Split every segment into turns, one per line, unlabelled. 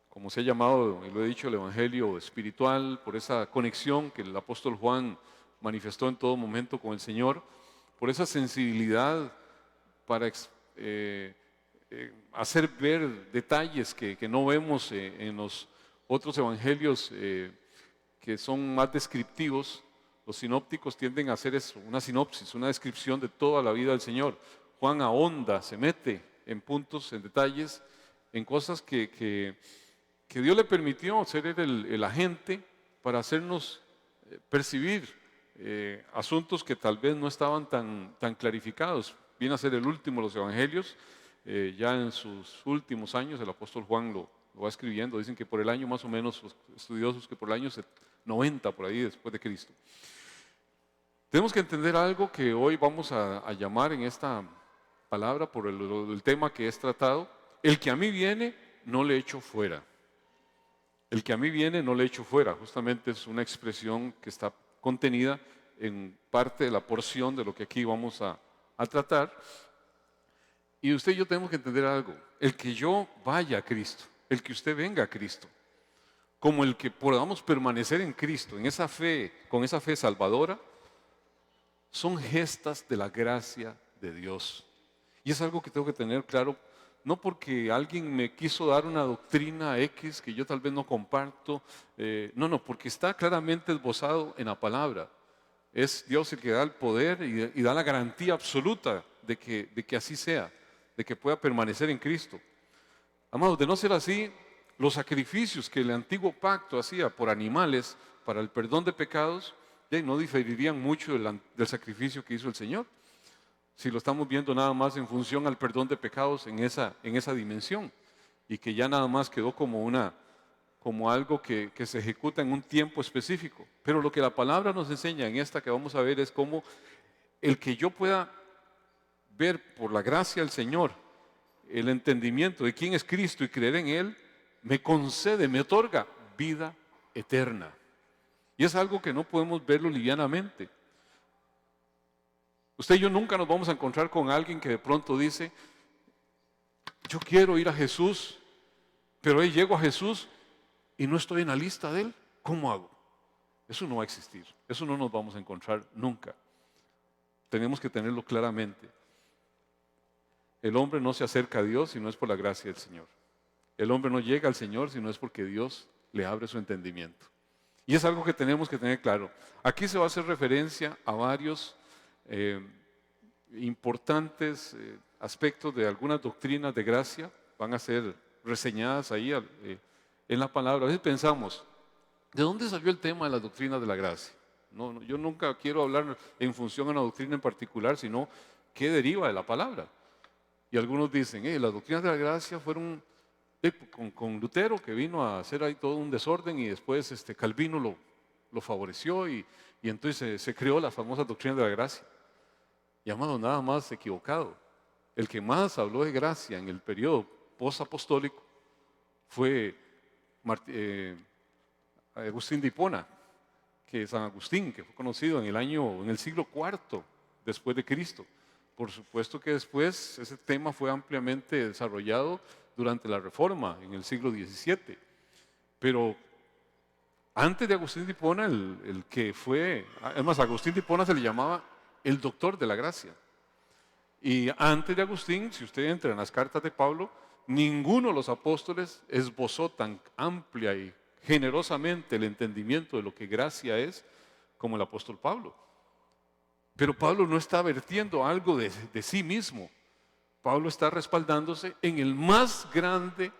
como se ha llamado, y lo he dicho, el Evangelio espiritual, por esa conexión que el apóstol Juan manifestó en todo momento con el Señor, por esa sensibilidad para hacer ver detalles que no vemos en los otros evangelios que son más descriptivos. Los sinópticos tienden a hacer eso, una sinopsis, una descripción de toda la vida del Señor. Juan ahonda, se mete en puntos, en detalles, en cosas que Dios le permitió ser el agente para hacernos percibir asuntos que tal vez no estaban tan clarificados. Viene a ser el último de los evangelios. Ya en sus últimos años el apóstol Juan lo va escribiendo. Dicen que por el año más o menos, los estudiosos, que por el año 90 por ahí después de Cristo. Tenemos que entender algo que hoy vamos a llamar en esta palabra por el tema que es tratado: el que a mí viene no le echo fuera. El que a mí viene no le echo fuera. Justamente es una expresión que está contenida en parte de la porción de lo que aquí vamos a tratar. Y usted y yo tenemos que entender algo: el que yo vaya a Cristo, el que usted venga a Cristo, como el que podamos permanecer en Cristo, en esa fe, con esa fe salvadora, son gestas de la gracia de Dios. Y es algo que tengo que tener claro, no porque alguien me quiso dar una doctrina X que yo tal vez no comparto, no, porque está claramente esbozado en la palabra. Es Dios el que da el poder y da la garantía absoluta de que así sea, de que pueda permanecer en Cristo. Amados, de no ser así, los sacrificios que el antiguo pacto hacía por animales para el perdón de pecados, no diferirían mucho del sacrificio que hizo el Señor, si lo estamos viendo nada más en función al perdón de pecados en esa dimensión, y que ya nada más quedó como algo que se ejecuta en un tiempo específico. Pero lo que la palabra nos enseña en esta que vamos a ver es cómo el que yo pueda ver por la gracia del Señor el entendimiento de quién es Cristo y creer en Él, me concede, me otorga vida eterna. Y es algo que no podemos verlo livianamente. Usted y yo nunca nos vamos a encontrar con alguien que de pronto dice: yo quiero ir a Jesús, pero ahí llego a Jesús y no estoy en la lista de Él. ¿Cómo hago? Eso no va a existir. Eso no nos vamos a encontrar nunca. Tenemos que tenerlo claramente. El hombre no se acerca a Dios si no es por la gracia del Señor. El hombre no llega al Señor si no es porque Dios le abre su entendimiento. Y es algo que tenemos que tener claro. Aquí se va a hacer referencia a varios importantes aspectos de algunas doctrinas de gracia. Van a ser reseñadas ahí en la palabra. A veces pensamos: ¿de dónde salió el tema de las doctrinas de la gracia? No, yo nunca quiero hablar en función a una doctrina en particular, sino qué deriva de la palabra. Y algunos dicen: las doctrinas de la gracia fueron con Lutero, que vino a hacer ahí todo un desorden, y después Calvino lo favoreció, y entonces se creó las famosas doctrinas de la gracia. Y amado, nada más equivocado. El que más habló de gracia en el periodo post-apostólico fue Agustín de Hipona, que San Agustín, que fue conocido en el siglo IV después de Cristo. Por supuesto que después ese tema fue ampliamente desarrollado durante la Reforma en el siglo XVII. Pero antes de Agustín de Hipona, el que fue, además Agustín de Hipona se le llamaba el doctor de la gracia. Y antes de Agustín, si usted entra en las cartas de Pablo, ninguno de los apóstoles esbozó tan amplia y generosamente el entendimiento de lo que gracia es como el apóstol Pablo. Pero Pablo no está vertiendo algo de sí mismo. Pablo está respaldándose en el más grande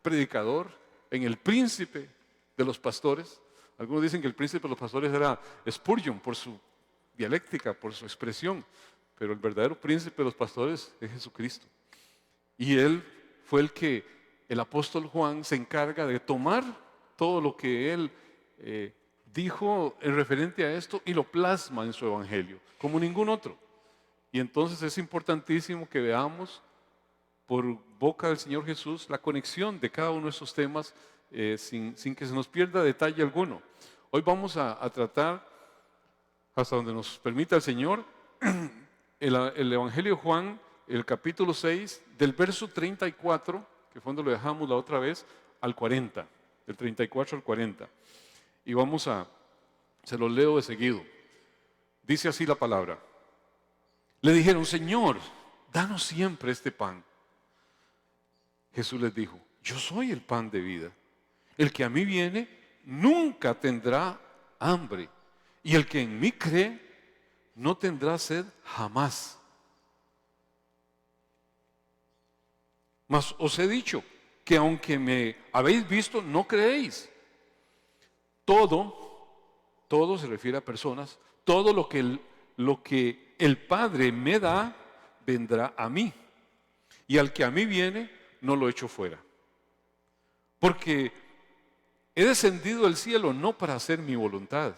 predicador, en el príncipe de los pastores. Algunos dicen que el príncipe de los pastores era Spurgeon por su dialéctica, por su expresión, pero el verdadero príncipe de los pastores es Jesucristo. Y él fue el apóstol Juan se encarga de tomar todo lo que él dijo en referente a esto y lo plasma en su evangelio, como ningún otro. Y entonces es importantísimo que veamos por boca del Señor Jesús la conexión de cada uno de esos temas sin que se nos pierda detalle alguno. Hoy vamos a tratar, hasta donde nos permita el Señor, el Evangelio de Juan, el capítulo 6, del verso 34 que fue donde lo dejamos la otra vez, al 40, del 34 al 40. Y se los leo de seguido. Dice así la palabra. Le dijeron, Señor, danos siempre este pan. Jesús les dijo, yo soy el pan de vida. El que a mí viene nunca tendrá hambre. Y el que en mí cree no tendrá sed jamás. Mas os he dicho que aunque me habéis visto, no creéis. Todo se refiere a personas, todo lo que el Padre me da, vendrá a mí. Y al que a mí viene, no lo echo fuera. Porque he descendido del cielo no para hacer mi voluntad,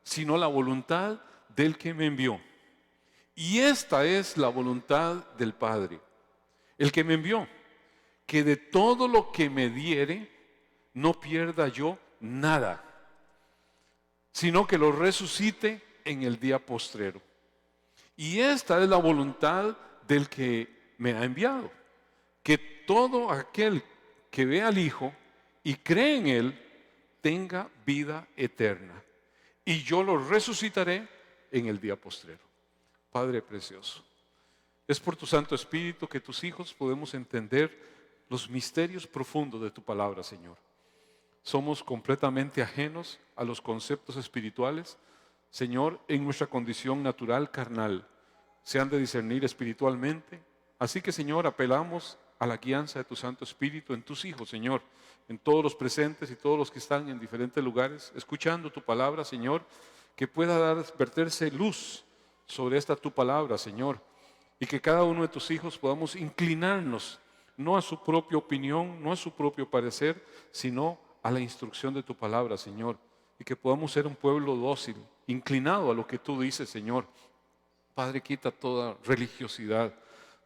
sino la voluntad del que me envió. Y esta es la voluntad del Padre, el que me envió, que de todo lo que me diere, no pierda yo nada, sino que lo resucite en el día postrero. Y esta es la voluntad del que me ha enviado, que todo aquel que ve al Hijo y cree en Él, tenga vida eterna. Y yo lo resucitaré en el día postrero. Padre precioso, es por tu Santo Espíritu que tus hijos podemos entender los misterios profundos de tu palabra, Señor. Somos completamente ajenos a los conceptos espirituales, Señor, en nuestra condición natural, carnal. Se han de discernir espiritualmente. Así que, Señor, apelamos a la guianza de tu Santo Espíritu en tus hijos, Señor, en todos los presentes y todos los que están en diferentes lugares, escuchando tu palabra, Señor, que pueda verterse luz sobre esta tu palabra, Señor, y que cada uno de tus hijos podamos inclinarnos, no a su propia opinión, no a su propio parecer, sino a la instrucción de tu palabra, Señor, y que podamos ser un pueblo dócil, inclinado a lo que tú dices, Señor. Padre, quita toda religiosidad,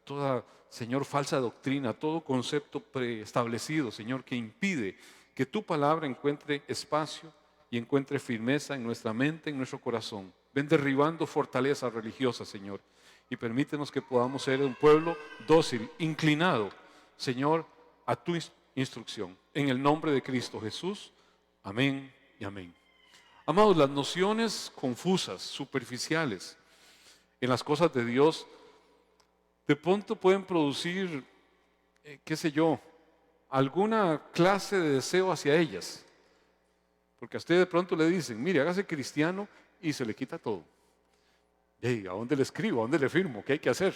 toda, Señor, falsa doctrina, todo concepto preestablecido, Señor, que impide que tu palabra encuentre espacio y encuentre firmeza en nuestra mente, en nuestro corazón. Ven derribando fortaleza religiosa, Señor, y permítenos que podamos ser un pueblo dócil, inclinado, Señor, a tu instrucción. En el nombre de Cristo Jesús, amén y amén. Amados, las nociones confusas, superficiales, en las cosas de Dios, de pronto pueden producir, qué sé yo, alguna clase de deseo hacia ellas. Porque a usted de pronto le dicen, mire, hágase cristiano y se le quita todo. Hey, ¿a dónde le escribo? ¿A dónde le firmo? ¿Qué hay que hacer?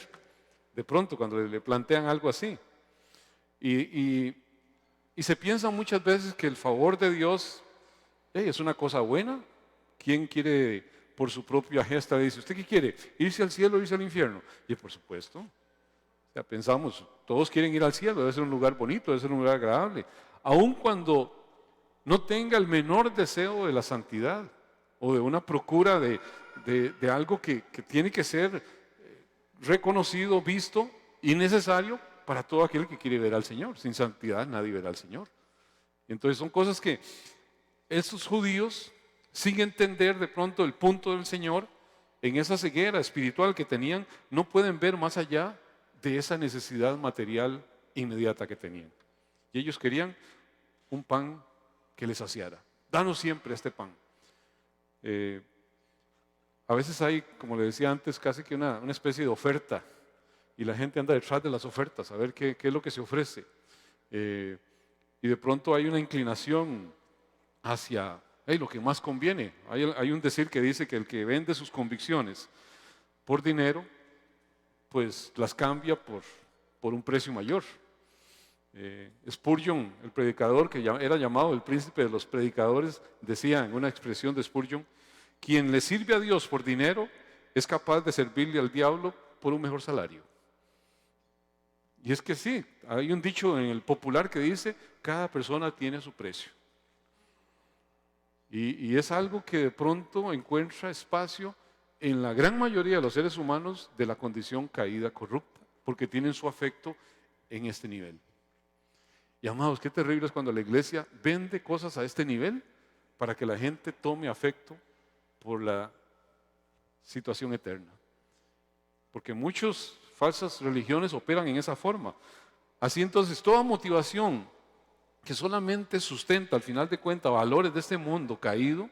De pronto cuando le plantean algo así. Y se piensa muchas veces que el favor de Dios es una cosa buena. ¿Quién quiere por su propia gesta? Dice, ¿usted qué quiere? ¿Irse al cielo o irse al infierno? Y por supuesto, o sea, pensamos, todos quieren ir al cielo, debe ser un lugar bonito, debe ser un lugar agradable. Aun cuando no tenga el menor deseo de la santidad o de una procura de algo que tiene que ser reconocido, visto y necesario para todo aquel que quiere ver al Señor. Sin santidad nadie verá al Señor. Entonces son cosas que estos judíos, sin entender de pronto el punto del Señor, en esa ceguera espiritual que tenían, no pueden ver más allá de esa necesidad material inmediata que tenían. Y ellos querían un pan que les saciara. Danos siempre este pan. A veces hay, como le decía antes, casi que una especie de oferta, y la gente anda detrás de las ofertas a ver qué es lo que se ofrece. Y de pronto hay una inclinación hacia lo que más conviene. Hay un decir que dice que el que vende sus convicciones por dinero, pues las cambia por un precio mayor. Spurgeon, el predicador que era llamado el príncipe de los predicadores, decía en una expresión de Spurgeon, quien le sirve a Dios por dinero es capaz de servirle al diablo por un mejor salario. Y es que sí, hay un dicho en el popular que dice, cada persona tiene su precio. Y es algo que de pronto encuentra espacio en la gran mayoría de los seres humanos de la condición caída, corrupta, porque tienen su afecto en este nivel. Y amados, qué terrible es cuando la iglesia vende cosas a este nivel para que la gente tome afecto por la situación eterna. Porque muchas falsas religiones operan en esa forma. Así entonces, toda motivación que solamente sustenta al final de cuentas valores de este mundo caído,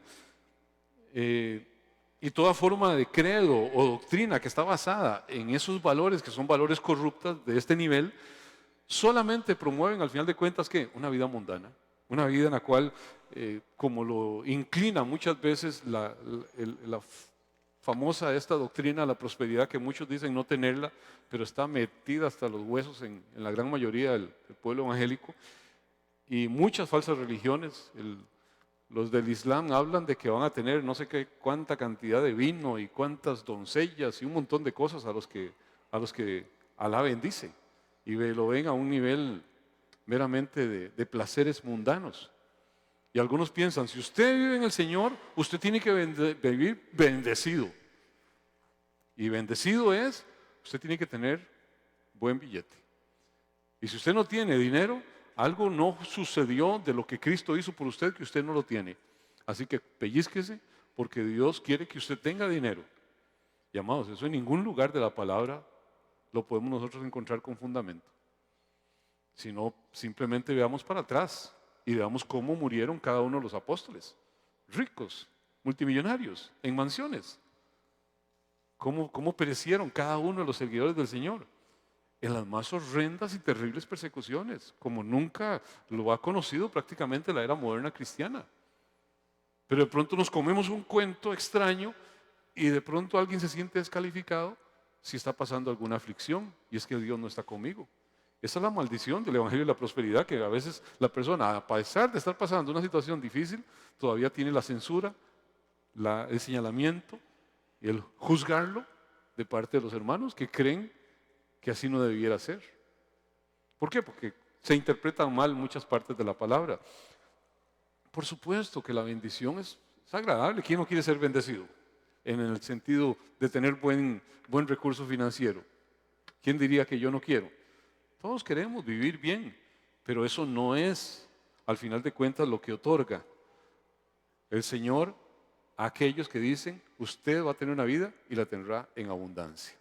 y toda forma de credo o doctrina que está basada en esos valores que son valores corruptos de este nivel, solamente promueven al final de cuentas que una vida mundana, una vida en la cual, como lo inclina muchas veces la famosa esta doctrina, la prosperidad, que muchos dicen no tenerla, pero está metida hasta los huesos en la gran mayoría del pueblo evangélico, y muchas falsas religiones. Los del Islam hablan de que van a tener no sé qué cuánta cantidad de vino y cuántas doncellas y un montón de cosas a los que Alá bendice, y lo ven a un nivel meramente de placeres mundanos. Y algunos piensan, si usted vive en el Señor, usted tiene que vivir bendecido. Y bendecido es, usted tiene que tener buen billete. Y si usted no tiene dinero, algo no sucedió de lo que Cristo hizo por usted que usted no lo tiene. Así que pellízquese, porque Dios quiere que usted tenga dinero. Y amados, eso en ningún lugar de la palabra lo podemos nosotros encontrar con fundamento. Sino simplemente veamos para atrás y veamos cómo murieron cada uno de los apóstoles. Ricos, multimillonarios, en mansiones. Cómo perecieron cada uno de los seguidores del Señor en las más horrendas y terribles persecuciones, como nunca lo ha conocido prácticamente la era moderna cristiana. Pero de pronto nos comemos un cuento extraño y de pronto alguien se siente descalificado si está pasando alguna aflicción, y es que Dios no está conmigo. Esa es la maldición del Evangelio de la Prosperidad, que a veces la persona, a pesar de estar pasando una situación difícil, todavía tiene la censura, el señalamiento y el juzgarlo de parte de los hermanos que creen que así no debiera ser. ¿Por qué? Porque se interpretan mal muchas partes de la palabra. Por supuesto que la bendición es agradable. ¿Quién no quiere ser bendecido? En el sentido de tener buen recurso financiero. ¿Quién diría que yo no quiero? Todos queremos vivir bien, pero eso no es, al final de cuentas, lo que otorga el Señor a aquellos que dicen, usted va a tener una vida y la tendrá en abundancia.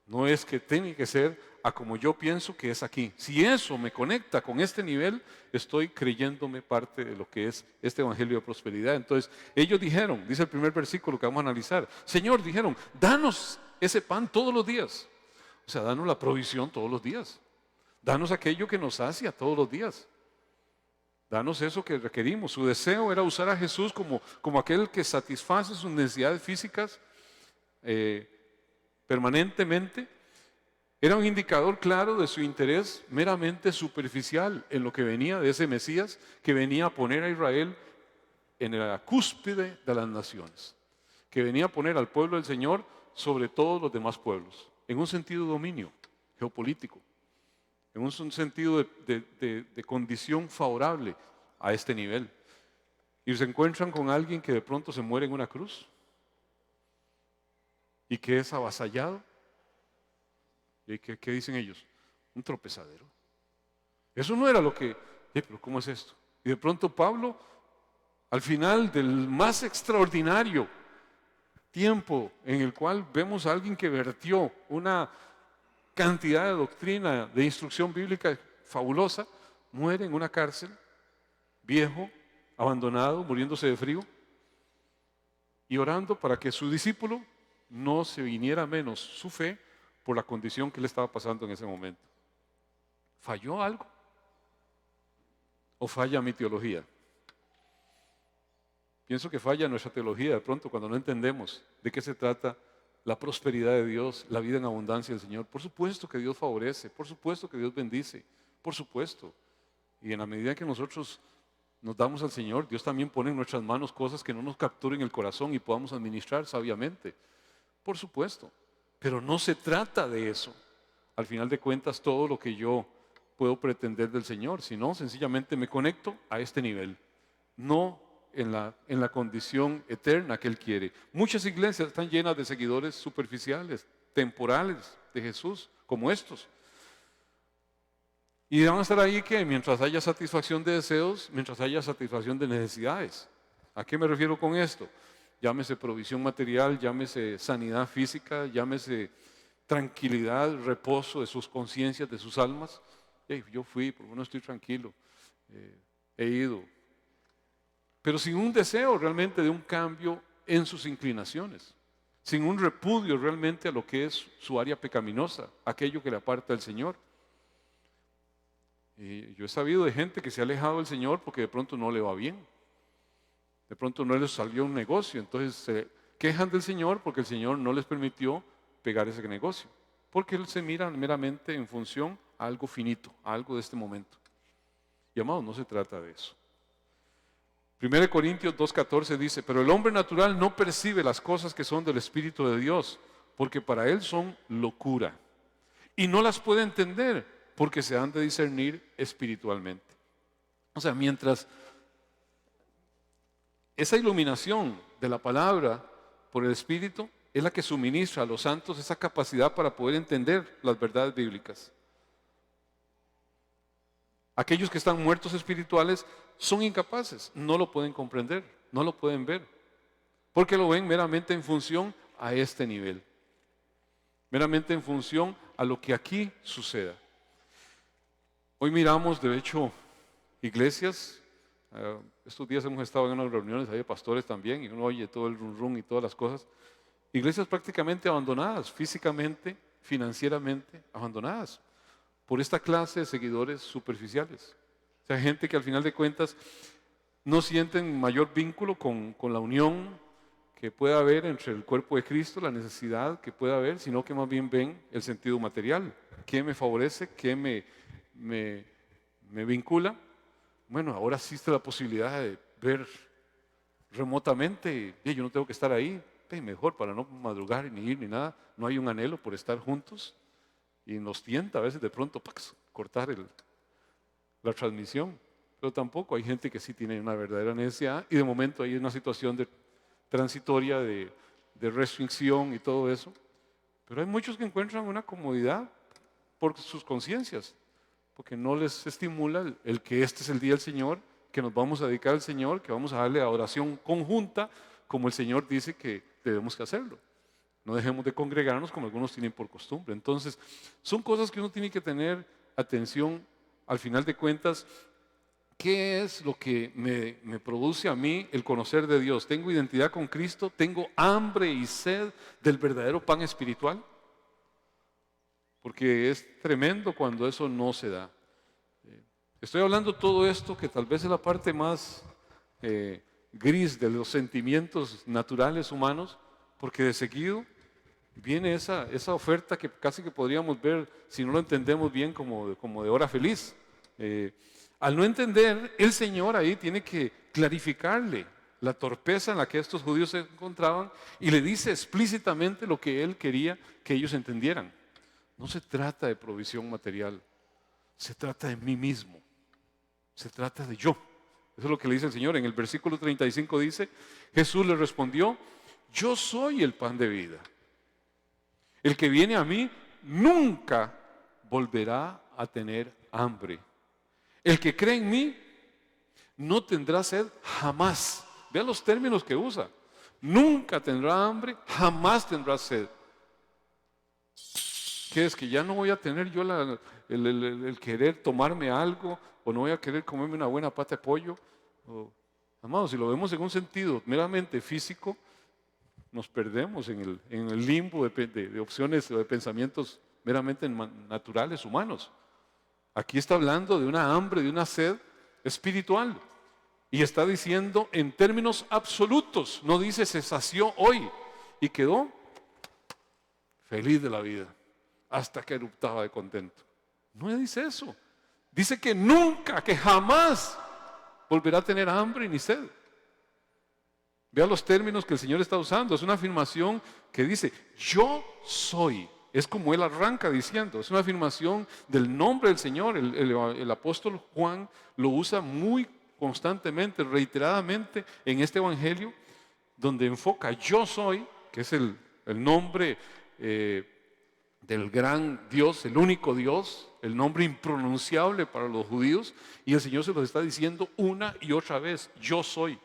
No es que tiene que ser a como yo pienso que es aquí. Si eso me conecta con este nivel, estoy creyéndome parte de lo que es este Evangelio de Prosperidad. Entonces, ellos dijeron, dice el primer versículo que vamos a analizar, Señor, dijeron, danos ese pan todos los días. O sea, danos la provisión todos los días. Danos aquello que nos sacia todos los días. Danos eso que requerimos. Su deseo era usar a Jesús como aquel que satisface sus necesidades físicas permanentemente. Era un indicador claro de su interés meramente superficial en lo que venía de ese Mesías que venía a poner a Israel en la cúspide de las naciones, que venía a poner al pueblo del Señor sobre todos los demás pueblos, en un sentido de dominio geopolítico, en un sentido de condición favorable a este nivel. Y se encuentran con alguien que de pronto se muere en una cruz y que es avasallado. ¿Y qué dicen ellos? Un tropezadero. Eso no era lo que, pero ¿cómo es esto? Y de pronto Pablo, al final del más extraordinario tiempo en el cual vemos a alguien que vertió una cantidad de doctrina, de instrucción bíblica fabulosa, muere en una cárcel, viejo, abandonado, muriéndose de frío, y orando para que su discípulo no se viniera menos su fe por la condición que le estaba pasando en ese momento. ¿Falló algo? ¿O falla mi teología? Pienso que falla nuestra teología de pronto cuando no entendemos de qué se trata la prosperidad de Dios, la vida en abundancia del Señor. Por supuesto que Dios favorece, por supuesto que Dios bendice, por supuesto. Y en la medida que nosotros nos damos al Señor, Dios también pone en nuestras manos cosas que no nos capturen el corazón y podamos administrar sabiamente. Por supuesto. Pero no se trata de eso. Al final de cuentas, todo lo que yo puedo pretender del Señor, sino sencillamente me conecto a este nivel, no en la condición eterna que Él quiere. Muchas iglesias están llenas de seguidores superficiales, temporales de Jesús, como estos. Y van a estar ahí que mientras haya satisfacción de deseos, mientras haya satisfacción de necesidades. ¿A qué me refiero con esto? Llámese provisión material, llámese sanidad física, llámese tranquilidad, reposo de sus conciencias, de sus almas. Hey, yo fui, por lo menos estoy tranquilo, he ido. Pero sin un deseo realmente de un cambio en sus inclinaciones, sin un repudio realmente a lo que es su área pecaminosa, aquello que le aparta del Señor. Y yo he sabido de gente que se ha alejado del Señor porque de pronto no le va bien, de pronto no les salió un negocio, entonces se quejan del Señor porque el Señor no les permitió pegar ese negocio, porque Él se mira meramente en función a algo finito, a algo de este momento. Y amados, no se trata de eso. 1 Corintios 2:14 dice, pero el hombre natural no percibe las cosas que son del Espíritu de Dios, porque para él son locura, y no las puede entender, porque se han de discernir espiritualmente. O sea, mientras esa iluminación de la palabra por el Espíritu es la que suministra a los santos esa capacidad para poder entender las verdades bíblicas. Aquellos que están muertos espirituales son incapaces, no lo pueden comprender, no lo pueden ver, porque lo ven meramente en función a este nivel, meramente en función a lo que aquí suceda. Hoy miramos, de hecho, iglesias, estos días hemos estado en unas reuniones ahí de pastores también, y uno oye todo el rum rum y todas las cosas, iglesias prácticamente abandonadas, físicamente, financieramente abandonadas, por esta clase de seguidores superficiales. O sea, gente que al final de cuentas no sienten mayor vínculo con la unión que pueda haber entre el cuerpo de Cristo, la necesidad que pueda haber, sino que más bien ven el sentido material. ¿Qué me favorece? ¿Qué me vincula? Bueno, ahora existe la posibilidad de ver remotamente, y yo no tengo que estar ahí, mejor para no madrugar ni ir ni nada, no hay un anhelo por estar juntos. Y nos tienta a veces de pronto cortar la transmisión, pero tampoco hay gente que sí tiene una verdadera necesidad y de momento hay una situación transitoria de restricción y todo eso, pero hay muchos que encuentran una comodidad por sus conciencias, porque no les estimula el que este es el día del Señor, que nos vamos a dedicar al Señor, que vamos a darle adoración conjunta como el Señor dice que debemos que hacerlo. No dejemos de congregarnos como algunos tienen por costumbre. Entonces, son cosas que uno tiene que tener atención. Al final de cuentas, ¿qué es lo que me produce a mí el conocer de Dios? ¿Tengo identidad con Cristo? ¿Tengo hambre y sed del verdadero pan espiritual? Porque es tremendo cuando eso no se da. Estoy hablando todo esto que tal vez es la parte más gris de los sentimientos naturales humanos, porque de seguido viene esa oferta que casi que podríamos ver, si no lo entendemos bien, como de hora feliz. Al no entender, el Señor ahí tiene que clarificarle la torpeza en la que estos judíos se encontraban y le dice explícitamente lo que Él quería que ellos entendieran. No se trata de provisión material, se trata de mí mismo, se trata de yo. Eso es lo que le dice el Señor. En el versículo 35 dice, Jesús le respondió, yo soy el pan de vida. El que viene a mí nunca volverá a tener hambre. El que cree en mí no tendrá sed jamás. Vean los términos que usa. Nunca tendrá hambre, jamás tendrá sed. ¿Qué es? Que ya no voy a tener yo el querer tomarme algo, o no voy a querer comerme una buena pata de pollo. Amados, si lo vemos en un sentido meramente físico, nos perdemos en el limbo de opciones o de pensamientos meramente naturales, humanos. Aquí está hablando de una hambre, de una sed espiritual. Y está diciendo en términos absolutos, no dice se sació hoy y quedó feliz de la vida hasta que eruptaba de contento. No dice eso. Dice que nunca, que jamás volverá a tener hambre ni sed. Vea los términos que el Señor está usando. Es una afirmación que dice, yo soy. Es como Él arranca diciendo. Es una afirmación del nombre del Señor. El apóstol Juan lo usa muy constantemente, reiteradamente en este evangelio, donde enfoca yo soy, que es el nombre del gran Dios, el único Dios, el nombre impronunciable para los judíos, y el Señor se los está diciendo una y otra vez, yo soy.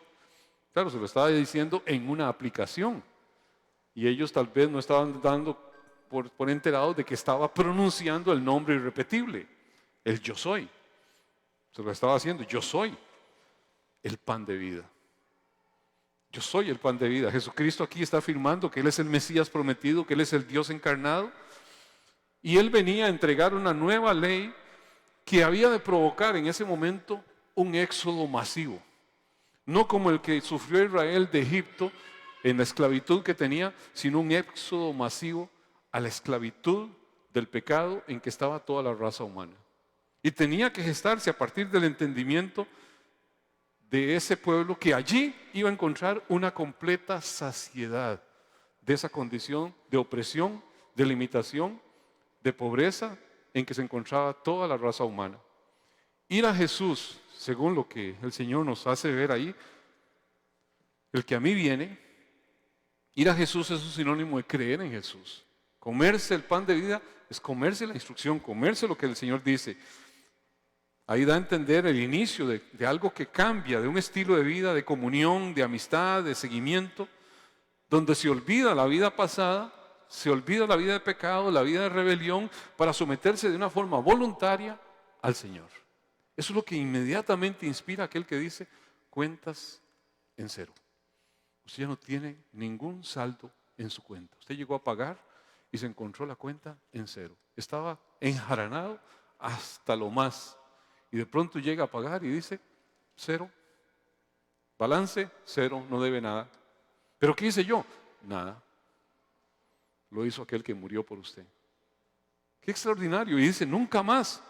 Claro, se lo estaba diciendo en una aplicación, y ellos tal vez no estaban dando por enterados de que estaba pronunciando el nombre irrepetible, el yo soy. Se lo estaba haciendo, yo soy el pan de vida. Yo soy el pan de vida. Jesucristo aquí está afirmando que Él es el Mesías prometido, que Él es el Dios encarnado. Y Él venía a entregar una nueva ley que había de provocar en ese momento un éxodo masivo. No como el que sufrió Israel de Egipto en la esclavitud que tenía, sino un éxodo masivo a la esclavitud del pecado en que estaba toda la raza humana. Y tenía que gestarse a partir del entendimiento de ese pueblo que allí iba a encontrar una completa saciedad de esa condición de opresión, de limitación, de pobreza en que se encontraba toda la raza humana. Ir a Jesús, según lo que el Señor nos hace ver ahí, el que a mí viene, ir a Jesús es un sinónimo de creer en Jesús. Comerse el pan de vida es comerse la instrucción, comerse lo que el Señor dice. Ahí da a entender el inicio de algo que cambia, de un estilo de vida, de comunión, de amistad, de seguimiento, donde se olvida la vida pasada, se olvida la vida de pecado, la vida de rebelión, para someterse de una forma voluntaria al Señor. Eso es lo que inmediatamente inspira a aquel que dice, cuentas en cero. Usted ya no tiene ningún saldo en su cuenta. Usted llegó a pagar y se encontró la cuenta en cero. Estaba enjaranado hasta lo más. Y de pronto llega a pagar y dice, cero. Balance, cero, no debe nada. ¿Pero qué hice yo? Nada. Lo hizo aquel que murió por usted. Qué extraordinario. Y dice, nunca más.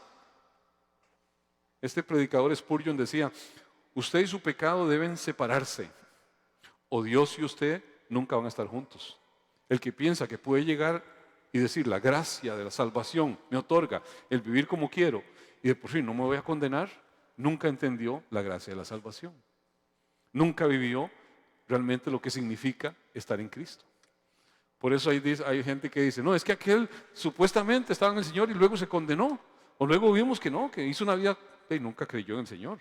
Este predicador Spurgeon decía, usted y su pecado deben separarse. O Dios y usted nunca van a estar juntos. El que piensa que puede llegar y decir, la gracia de la salvación me otorga el vivir como quiero y de por sí no me voy a condenar, nunca entendió la gracia de la salvación. Nunca vivió realmente lo que significa estar en Cristo. Por eso hay gente que dice, no, es que aquel supuestamente estaba en el Señor y luego se condenó. O luego vimos que no, que hizo una vida y nunca creyó en el Señor.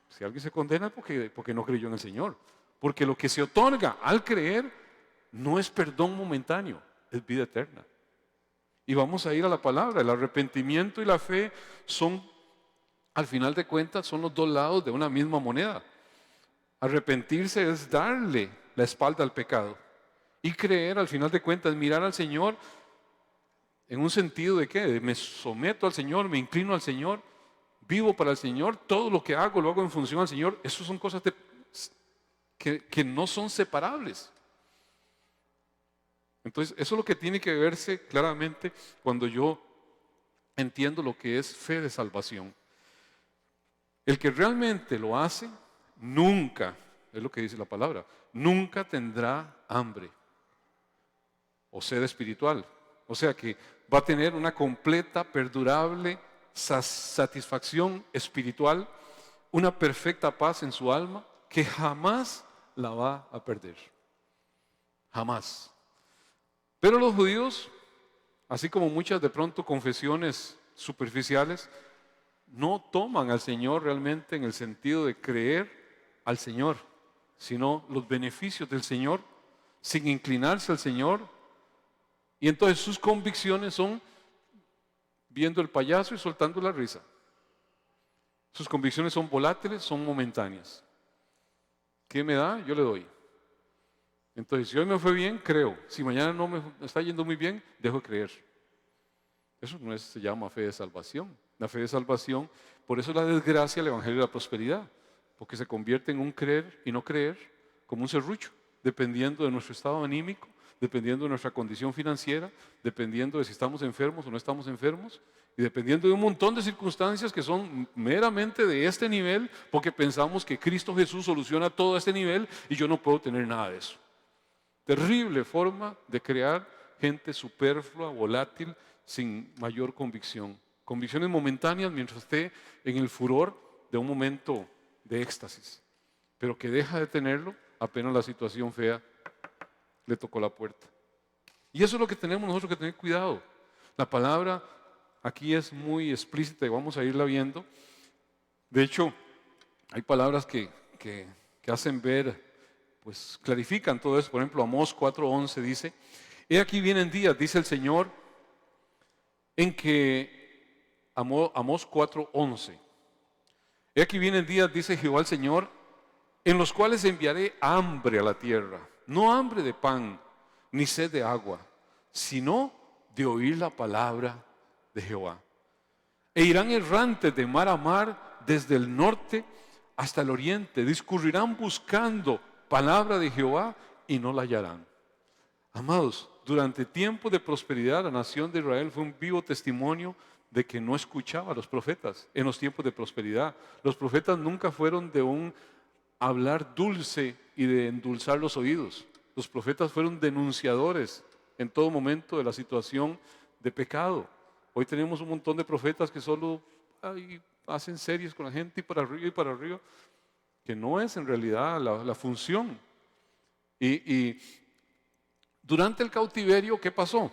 Si alguien se condena es porque no creyó en el Señor. Porque lo que se otorga al creer no es perdón momentáneo, es vida eterna. Y vamos a ir a la palabra. El arrepentimiento y la fe son, al final de cuentas, son los dos lados de una misma moneda. Arrepentirse es darle la espalda al pecado. Y creer, al final de cuentas, mirar al Señor en un sentido de ¿qué? De me someto al Señor, me inclino al Señor, vivo para el Señor, todo lo que hago lo hago en función al Señor. Esas son cosas que no son separables. Entonces, eso es lo que tiene que verse claramente cuando yo entiendo lo que es fe de salvación. El que realmente lo hace, nunca, es lo que dice la palabra, nunca tendrá hambre o sed espiritual. O sea que va a tener una completa, perdurable satisfacción espiritual, una perfecta paz en su alma que jamás la va a perder. Jamás. Pero los judíos, así como muchas de pronto confesiones superficiales, no toman al Señor realmente en el sentido de creer al Señor, sino los beneficios del Señor, sin inclinarse al Señor. Y entonces sus convicciones son viendo el payaso y soltando la risa. Sus convicciones son volátiles, son momentáneas. ¿Qué me da? Yo le doy. Entonces, si hoy me fue bien, creo. Si mañana no me está yendo muy bien, dejo de creer. Eso no se llama fe de salvación. La fe de salvación, por eso la desgracia del Evangelio de la prosperidad, porque se convierte en un creer y no creer, como un serrucho, dependiendo de nuestro estado anímico, dependiendo de nuestra condición financiera, dependiendo de si estamos enfermos o no estamos enfermos, y dependiendo de un montón de circunstancias que son meramente de este nivel, porque pensamos que Cristo Jesús soluciona todo a este nivel y yo no puedo tener nada de eso. Terrible forma de crear gente superflua, volátil, sin mayor convicción. Convicciones momentáneas mientras esté en el furor de un momento de éxtasis, pero que deja de tenerlo apenas la situación fea le tocó la puerta. Y eso es lo que tenemos nosotros que tener cuidado. La palabra aquí es muy explícita y vamos a irla viendo. De hecho, hay palabras que hacen ver, pues clarifican todo eso. Por ejemplo, Amós 4:11 dice, He aquí vienen días, dice el Señor, en que, Amós 4:11, he aquí vienen días, dice Jehová el Señor, en los cuales enviaré hambre a la tierra, no hambre de pan, ni sed de agua, sino de oír la palabra de Jehová. E irán errantes de mar a mar, desde el norte hasta el oriente, discurrirán buscando palabra de Jehová y no la hallarán. Amados, durante tiempos de prosperidad, la nación de Israel fue un vivo testimonio de que no escuchaba a los profetas en los tiempos de prosperidad. Los profetas nunca fueron de un hablar dulce y de endulzar los oídos. Los profetas fueron denunciadores en todo momento de la situación de pecado. Hoy tenemos un montón de profetas que solo hacen series con la gente y para arriba, que no es en realidad la función. Y durante el cautiverio, ¿qué pasó?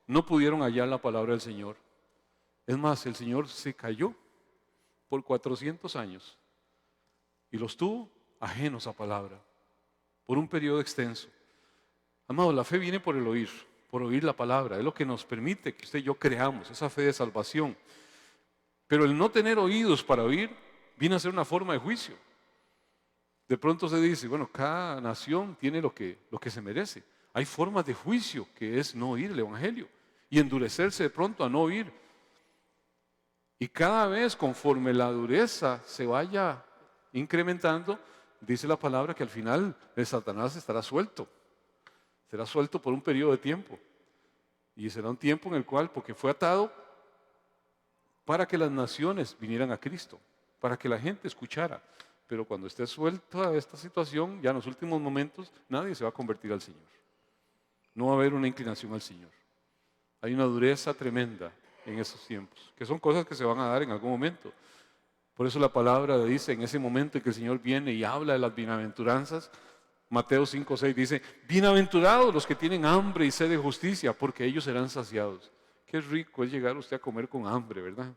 No pudieron hallar la palabra del Señor. Es más, el Señor se cayó por 400 años y los tuvo ajenos a palabra por un periodo extenso. Amados, la fe viene por oír la palabra. Es lo que nos permite que usted y yo creamos, esa fe de salvación. Pero el no tener oídos para oír viene a ser una forma de juicio. De pronto se dice, bueno, cada nación tiene lo que se merece. Hay formas de juicio que es no oír el Evangelio y endurecerse de pronto a no oír. Y cada vez conforme la dureza se vaya incrementando, dice la palabra que al final el Satanás estará suelto. Será suelto por un periodo de tiempo. Y será un tiempo en el cual, porque fue atado para que las naciones vinieran a Cristo, para que la gente escuchara. Pero cuando esté suelta esta situación, ya en los últimos momentos, nadie se va a convertir al Señor. No va a haber una inclinación al Señor. Hay una dureza tremenda en esos tiempos, que son cosas que se van a dar en algún momento. Por eso la palabra dice, en ese momento en que el Señor viene y habla de las bienaventuranzas, Mateo 5:6 dice, bienaventurados los que tienen hambre y sed de justicia, porque ellos serán saciados. Qué rico es llegar usted a comer con hambre, ¿verdad?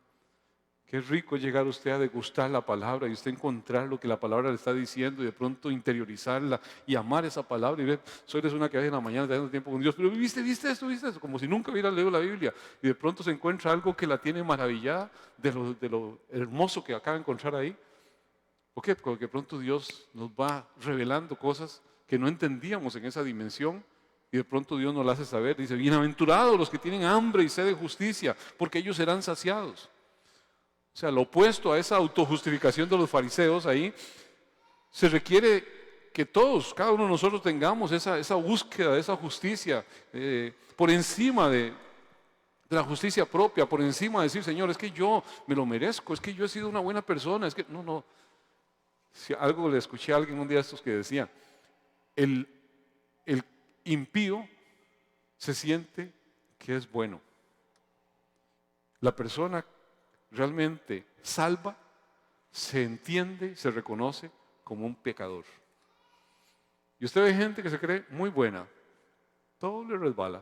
Qué rico es llegar usted a degustar la palabra y usted encontrar lo que la palabra le está diciendo y de pronto interiorizarla y amar esa palabra y ver, soy una que vez en la mañana teniendo tiempo con Dios, pero viste esto, como si nunca hubiera leído la Biblia y de pronto se encuentra algo que la tiene maravillada de lo hermoso que acaba de encontrar ahí. ¿Por qué? Porque de pronto Dios nos va revelando cosas que no entendíamos en esa dimensión y de pronto Dios nos las hace saber. Dice, bienaventurados los que tienen hambre y sed de justicia, porque ellos serán saciados. O sea, lo opuesto a esa autojustificación de los fariseos ahí, se requiere que todos, cada uno de nosotros tengamos esa búsqueda de esa justicia por encima de la justicia propia, por encima de decir, Señor, es que yo me lo merezco, es que yo he sido una buena persona, es que no. Si algo le escuché a alguien un día de estos que decía, el impío se siente que es bueno. La persona realmente salva se entiende, se reconoce como un pecador. Y usted ve gente que se cree muy buena, todo le resbala,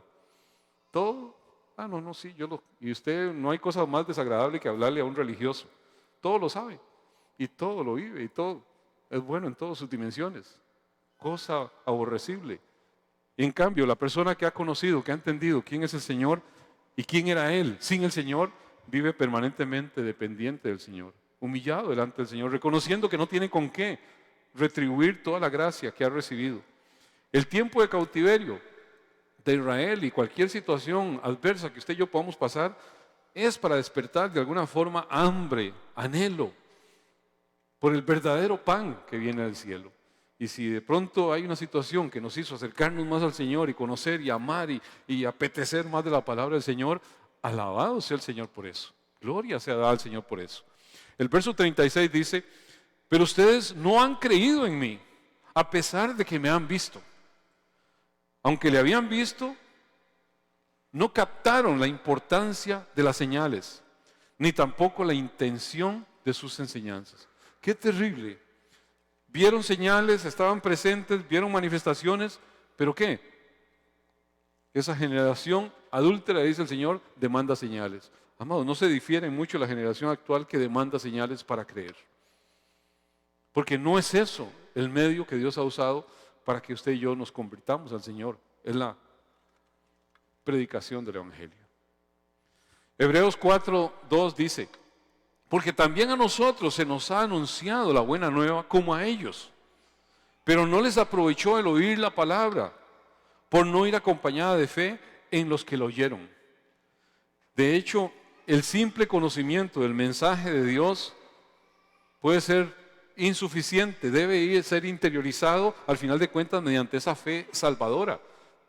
todo, sí, y usted no hay cosa más desagradable que hablarle a un religioso, todo lo sabe, y todo lo vive, y todo es bueno en todas sus dimensiones, cosa aborrecible. Y en cambio, la persona que ha conocido, que ha entendido quién es el Señor y quién era Él sin el Señor, vive permanentemente dependiente del Señor, humillado delante del Señor, reconociendo que no tiene con qué retribuir toda la gracia que ha recibido. El tiempo de cautiverio de Israel y cualquier situación adversa que usted y yo podamos pasar es para despertar de alguna forma hambre, anhelo por el verdadero pan que viene del cielo. Y si de pronto hay una situación que nos hizo acercarnos más al Señor y conocer y amar y apetecer más de la palabra del Señor, alabado sea el Señor por eso. Gloria sea dada al Señor por eso. El verso 36 dice, pero ustedes no han creído en mí, a pesar de que me han visto. Aunque le habían visto, no captaron la importancia de las señales, ni tampoco la intención de sus enseñanzas. Qué terrible. Vieron señales, estaban presentes, vieron manifestaciones, pero ¿qué? Esa generación adúltera, dice el Señor, demanda señales. Amados, no se difiere mucho la generación actual que demanda señales para creer. Porque no es eso el medio que Dios ha usado para que usted y yo nos convirtamos al Señor. Es predicación del Evangelio. Hebreos 4:2 dice, porque también a nosotros se nos ha anunciado la buena nueva como a ellos, pero no les aprovechó el oír la palabra, por no ir acompañada de fe en los que lo oyeron. De hecho, el simple conocimiento del mensaje de Dios puede ser insuficiente, debe ser interiorizado al final de cuentas mediante esa fe salvadora,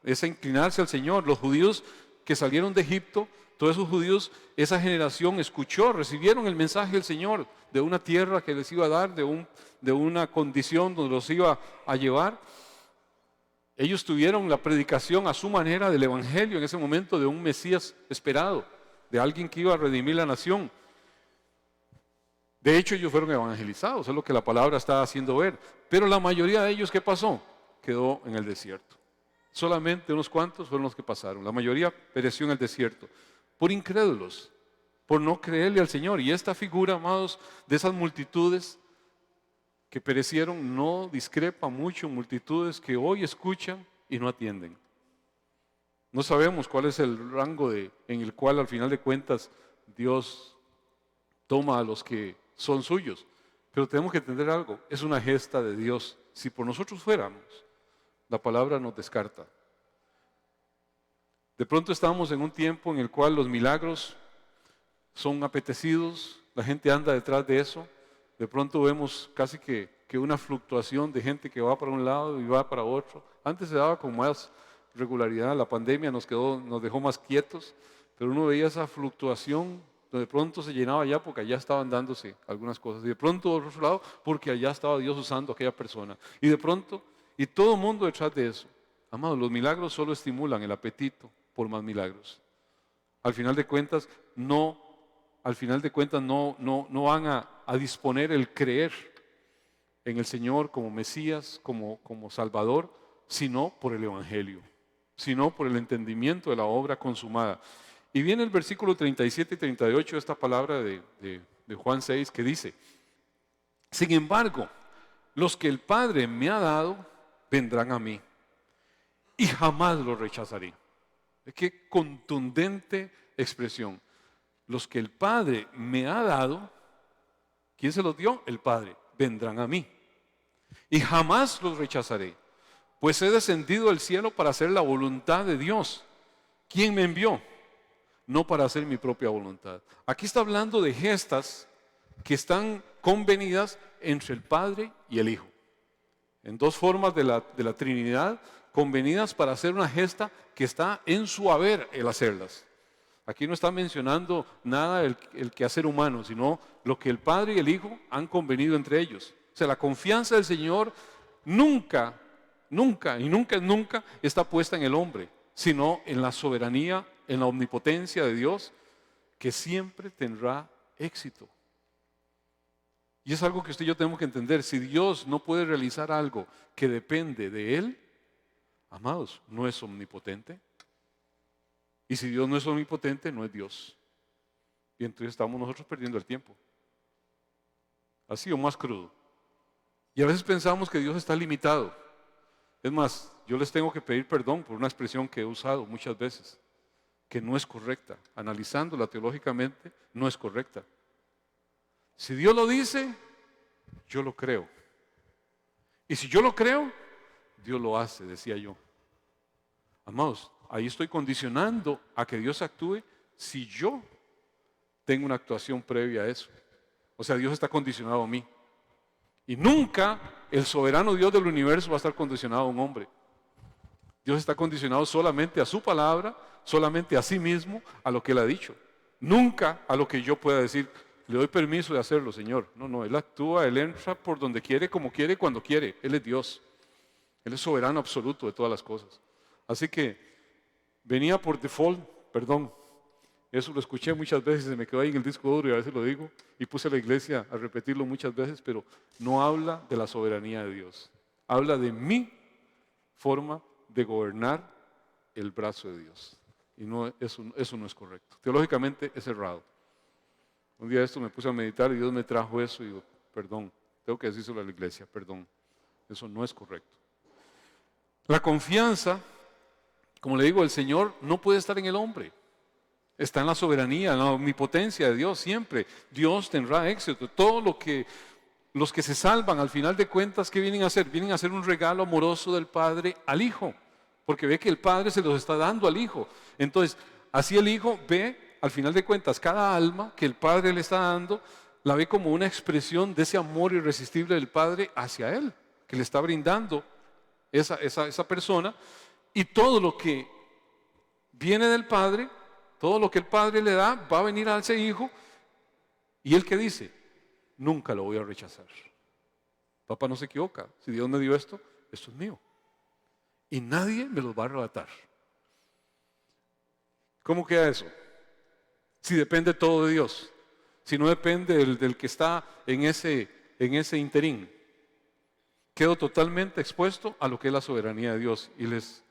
esa inclinarse al Señor. Los judíos que salieron de Egipto, todos esos judíos, esa generación escuchó, recibieron el mensaje del Señor de una tierra que les iba a dar, de una condición donde los iba a llevar. Ellos tuvieron la predicación a su manera del Evangelio en ese momento de un Mesías esperado, de alguien que iba a redimir la nación. De hecho, ellos fueron evangelizados, es lo que la palabra está haciendo ver. Pero la mayoría de ellos, ¿qué pasó? Quedó en el desierto. Solamente unos cuantos fueron los que pasaron. La mayoría pereció en el desierto por incrédulos, por no creerle al Señor. Y esta figura, amados, de esas multitudes que perecieron no discrepa mucho multitudes que hoy escuchan y no atienden. No sabemos cuál es el rango en el cual al final de cuentas Dios toma a los que son suyos. Pero tenemos que entender algo, es una gesta de Dios. Si por nosotros fuéramos, la palabra nos descarta. De pronto estamos en un tiempo en el cual los milagros son apetecidos, la gente anda detrás de eso. De pronto vemos casi que una fluctuación de gente que va para un lado y va para otro. Antes se daba con más regularidad, la pandemia nos dejó más quietos, pero uno veía esa fluctuación, de pronto se llenaba allá porque allá estaban dándose algunas cosas, y de pronto por otro lado porque allá estaba Dios usando a aquella persona, y de pronto, y todo el mundo detrás de eso. Amados, los milagros solo estimulan el apetito por más milagros. Al final de cuentas no van a disponer el creer en el Señor como Mesías, como Salvador, sino por el Evangelio, sino por el entendimiento de la obra consumada. Y viene el versículo 37 y 38 de esta palabra de Juan 6 que dice, sin embargo, los que el Padre me ha dado, vendrán a mí, y jamás los rechazaré. Qué contundente expresión. Los que el Padre me ha dado, ¿quién se los dio? El Padre. Vendrán a mí, y jamás los rechazaré, pues he descendido del cielo para hacer la voluntad de Dios. ¿Quién me envió? No para hacer mi propia voluntad. Aquí está hablando de gestas que están convenidas entre el Padre y el Hijo, en dos formas de la Trinidad, convenidas para hacer una gesta que está en su haber el hacerlas. Aquí no está mencionando nada el quehacer humano, sino lo que el Padre y el Hijo han convenido entre ellos. O sea, la confianza del Señor nunca está puesta en el hombre, sino en la soberanía, en la omnipotencia de Dios, que siempre tendrá éxito. Y es algo que usted y yo tenemos que entender. Si Dios no puede realizar algo que depende de Él, amados, no es omnipotente. Y si Dios no es omnipotente, no es Dios. Y entonces estamos nosotros perdiendo el tiempo. Así o más crudo. Y a veces pensamos que Dios está limitado. Es más, yo les tengo que pedir perdón por una expresión que he usado muchas veces, que no es correcta. Analizándola teológicamente, no es correcta. Si Dios lo dice, yo lo creo. Y si yo lo creo, Dios lo hace, decía yo. Amados, ahí estoy condicionando a que Dios actúe si yo tengo una actuación previa a eso. O sea, Dios está condicionado a mí. Y nunca el soberano Dios del universo va a estar condicionado a un hombre. Dios está condicionado solamente a su palabra, solamente a sí mismo, a lo que Él ha dicho. Nunca a lo que yo pueda decir, le doy permiso de hacerlo, Señor. No, Él actúa, Él entra por donde quiere, como quiere, cuando quiere. Él es Dios. Él es soberano absoluto de todas las cosas. Así que venía por default, perdón, eso lo escuché muchas veces, se me quedó ahí en el disco duro y a veces lo digo, y puse a la iglesia a repetirlo muchas veces, pero no habla de la soberanía de Dios. Habla de mi forma de gobernar el brazo de Dios. Y no, eso no es correcto. Teológicamente es errado. Un día esto me puse a meditar y Dios me trajo eso y digo, perdón, tengo que decírselo a la iglesia, perdón. Eso no es correcto. La confianza Como le digo, el Señor no puede estar en el hombre. Está en la soberanía, en la omnipotencia de Dios siempre. Dios tendrá éxito. Todo lo que los que se salvan al final de cuentas, ¿qué vienen a hacer? Vienen a hacer un regalo amoroso del Padre al Hijo. Porque ve que el Padre se los está dando al Hijo. Entonces, así el Hijo ve, al final de cuentas, cada alma que el Padre le está dando, la ve como una expresión de ese amor irresistible del Padre hacia Él, que le está brindando esa persona. Y todo lo que viene del Padre, todo lo que el Padre le da, va a venir a ese Hijo. ¿Y Él qué dice? Nunca lo voy a rechazar. Papá no se equivoca. Si Dios me dio esto es mío. Y nadie me lo va a arrebatar. ¿Cómo queda eso? Si depende todo de Dios. Si no depende del que está en ese interín. Quedo totalmente expuesto a lo que es la soberanía de Dios. Y les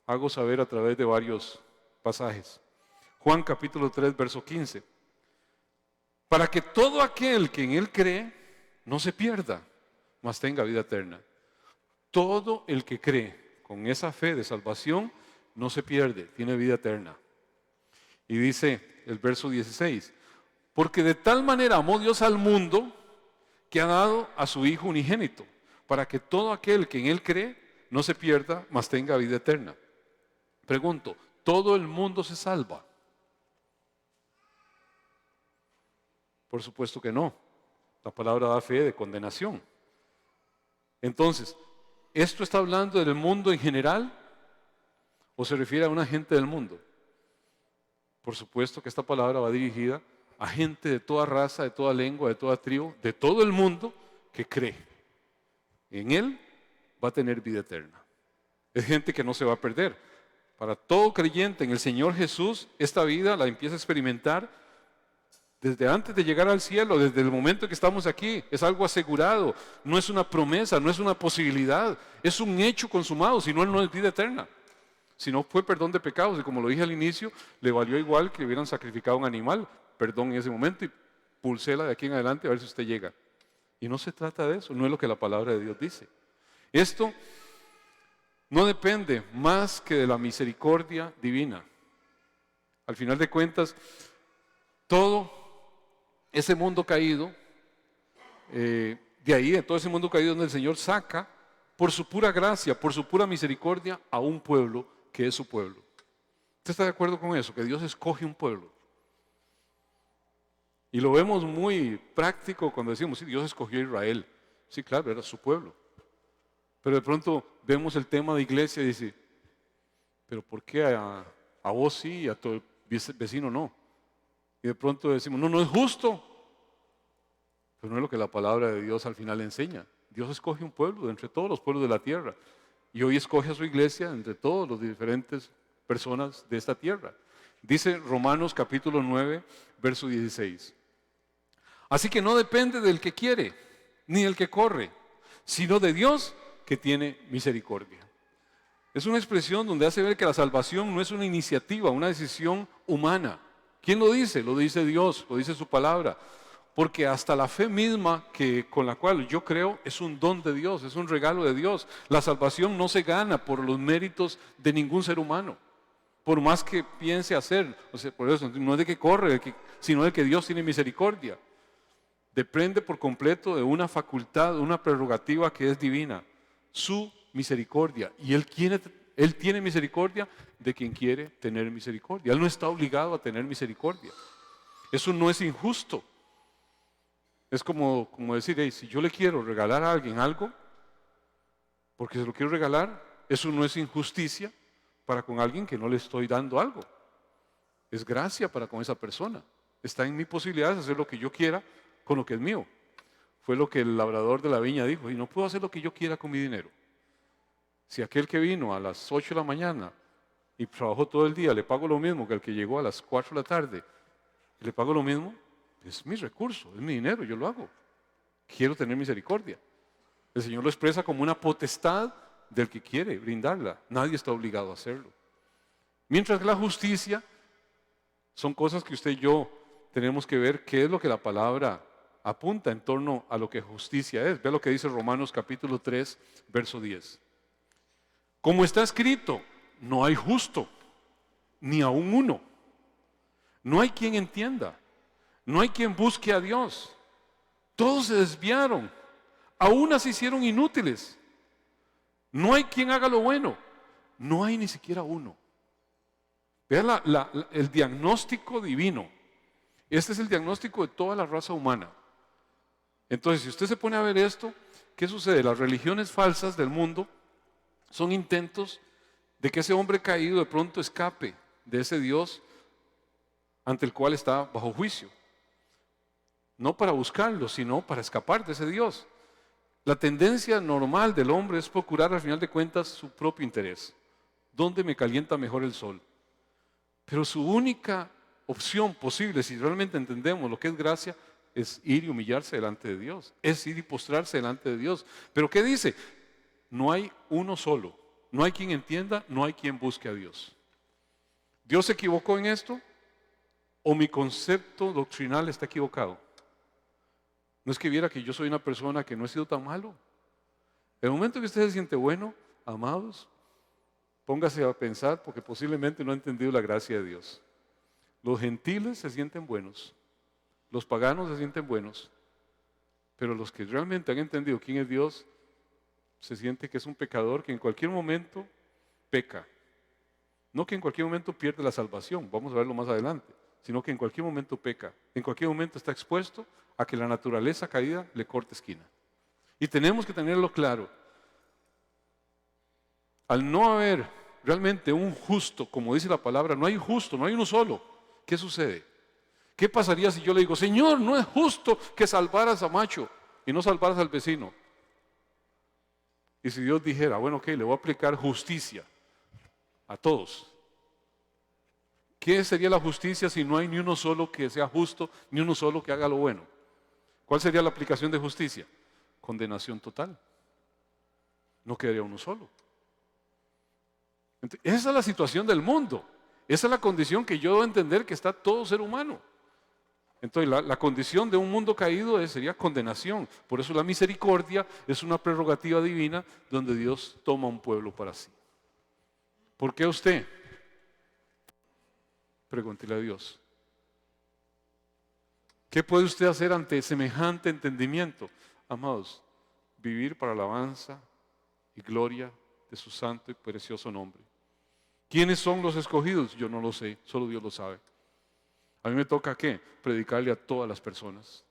hago saber a través de varios pasajes. Juan capítulo 3, verso 15. Para que todo aquel que en Él cree no se pierda, mas tenga vida eterna. Todo el que cree con esa fe de salvación no se pierde, tiene vida eterna. Y dice el verso 16, porque de tal manera amó Dios al mundo que ha dado a su Hijo unigénito, para que todo aquel que en Él cree no se pierda, mas tenga vida eterna. Pregunto, ¿todo el mundo se salva? Por supuesto que no. La palabra da fe de condenación. Entonces, ¿esto está hablando del mundo en general o se refiere a una gente del mundo? Por supuesto que esta palabra va dirigida a gente de toda raza, de toda lengua, de toda tribu, de todo el mundo que cree. En Él va a tener vida eterna. Es gente que no se va a perder. Para todo creyente en el Señor Jesús, esta vida la empieza a experimentar desde antes de llegar al cielo, desde el momento que estamos aquí. Es algo asegurado, no es una promesa, no es una posibilidad, es un hecho consumado, si no, no es vida eterna. Si no fue perdón de pecados, y como lo dije al inicio, le valió igual que hubieran sacrificado un animal, perdón en ese momento, y pulsela de aquí en adelante a ver si usted llega. Y no se trata de eso, no es lo que la palabra de Dios dice. Esto no depende más que de la misericordia divina. Al final de cuentas, todo ese mundo caído, de ahí, de todo ese mundo caído donde el Señor saca, por su pura gracia, por su pura misericordia, a un pueblo que es su pueblo. ¿Usted está de acuerdo con eso? Que Dios escoge un pueblo. Y lo vemos muy práctico cuando decimos, sí, Dios escogió a Israel. Sí, claro, era su pueblo. Pero de pronto vemos el tema de iglesia y dice, pero ¿por qué a vos sí y a tu vecino no? Y de pronto decimos, no, no es justo. Pero no es lo que la palabra de Dios al final enseña. Dios escoge un pueblo de entre todos los pueblos de la tierra. Y hoy escoge a su iglesia entre todas las diferentes personas de esta tierra. Dice Romanos capítulo 9, verso 16. Así que no depende del que quiere, ni del que corre, sino de Dios que tiene misericordia. Es una expresión donde hace ver que la salvación no es una iniciativa, una decisión humana. ¿Quién lo dice? Lo dice Dios, lo dice su palabra. Porque hasta la fe misma con la cual yo creo es un don de Dios, es un regalo de Dios. La salvación no se gana por los méritos de ningún ser humano, por más que piense hacer. O sea, por eso no es de que corre, sino de que Dios tiene misericordia. Depende por completo de una facultad, una prerrogativa que es divina, su misericordia. Y Él tiene misericordia de quien quiere tener misericordia. Él no está obligado a tener misericordia. Eso no es injusto. Es como decir, hey, si yo le quiero regalar a alguien algo, porque se lo quiero regalar, eso no es injusticia para con alguien que no le estoy dando algo. Es gracia para con esa persona. Está en mi posibilidad de hacer lo que yo quiera con lo que es mío. Fue lo que el labrador de la viña dijo, y no puedo hacer lo que yo quiera con mi dinero. Si aquel que vino a las 8 de la mañana y trabajó todo el día, le pago lo mismo que el que llegó a las 4 de la tarde, le pago lo mismo, es mi recurso, es mi dinero, yo lo hago. Quiero tener misericordia. El Señor lo expresa como una potestad del que quiere brindarla. Nadie está obligado a hacerlo. Mientras que la justicia son cosas que usted y yo tenemos que ver qué es lo que la palabra apunta en torno a lo que justicia es. Ve lo que dice Romanos capítulo 3, verso 10. Como está escrito, no hay justo, ni aún uno. No hay quien entienda, no hay quien busque a Dios. Todos se desviaron, a unas se hicieron inútiles. No hay quien haga lo bueno, no hay ni siquiera uno. Vean el diagnóstico divino. Este es el diagnóstico de toda la raza humana. Entonces, si usted se pone a ver esto, ¿qué sucede? Las religiones falsas del mundo son intentos de que ese hombre caído de pronto escape de ese Dios ante el cual está bajo juicio. No para buscarlo, sino para escapar de ese Dios. La tendencia normal del hombre es procurar al final de cuentas su propio interés. ¿Dónde me calienta mejor el sol? Pero su única opción posible, si realmente entendemos lo que es gracia, es ir y humillarse delante de Dios, es ir y postrarse delante de Dios. Pero ¿qué dice? No hay uno solo, no hay quien entienda, no hay quien busque a Dios. ¿Dios se equivocó en esto? ¿O mi concepto doctrinal está equivocado? No es que viera que yo soy una persona que no he sido tan malo. En el momento que usted se siente bueno, amados, póngase a pensar porque posiblemente no ha entendido la gracia de Dios. Los gentiles se sienten buenos, los paganos se sienten buenos, pero los que realmente han entendido quién es Dios, se siente que es un pecador que en cualquier momento peca. No que en cualquier momento pierde la salvación, vamos a verlo más adelante, sino que en cualquier momento peca, en cualquier momento está expuesto a que la naturaleza caída le corte esquina. Y tenemos que tenerlo claro. Al no haber realmente un justo, como dice la palabra, no hay justo, no hay uno solo. ¿Qué sucede? ¿Qué pasaría si yo le digo, Señor, no es justo que salvaras a Macho y no salvaras al vecino? Y si Dios dijera, bueno, ok, le voy a aplicar justicia a todos. ¿Qué sería la justicia si no hay ni uno solo que sea justo, ni uno solo que haga lo bueno? ¿Cuál sería la aplicación de justicia? Condenación total. No quedaría uno solo. Entonces, esa es la situación del mundo. Esa es la condición que yo debo entender que está todo ser humano. Entonces la condición de un mundo caído sería condenación. Por eso la misericordia es una prerrogativa divina donde Dios toma un pueblo para sí. ¿Por qué usted? Pregúntele a Dios. ¿Qué puede usted hacer ante semejante entendimiento? Amados, vivir para alabanza y gloria de su santo y precioso nombre. ¿Quiénes son los escogidos? Yo no lo sé, solo Dios lo sabe. A mí me toca, ¿qué? Predicarle a todas las personas.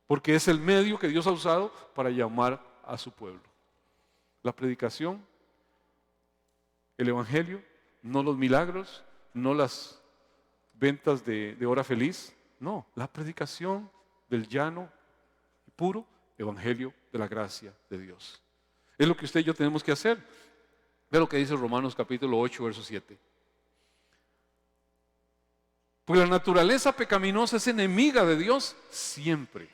Porque es el medio que Dios ha usado para llamar a su pueblo. La predicación, el evangelio, no los milagros, no las ventas de hora feliz. No, la predicación del llano y puro evangelio de la gracia de Dios. Es lo que usted y yo tenemos que hacer. Ve lo que dice Romanos capítulo 8, verso 7. Pues la naturaleza pecaminosa es enemiga de Dios siempre.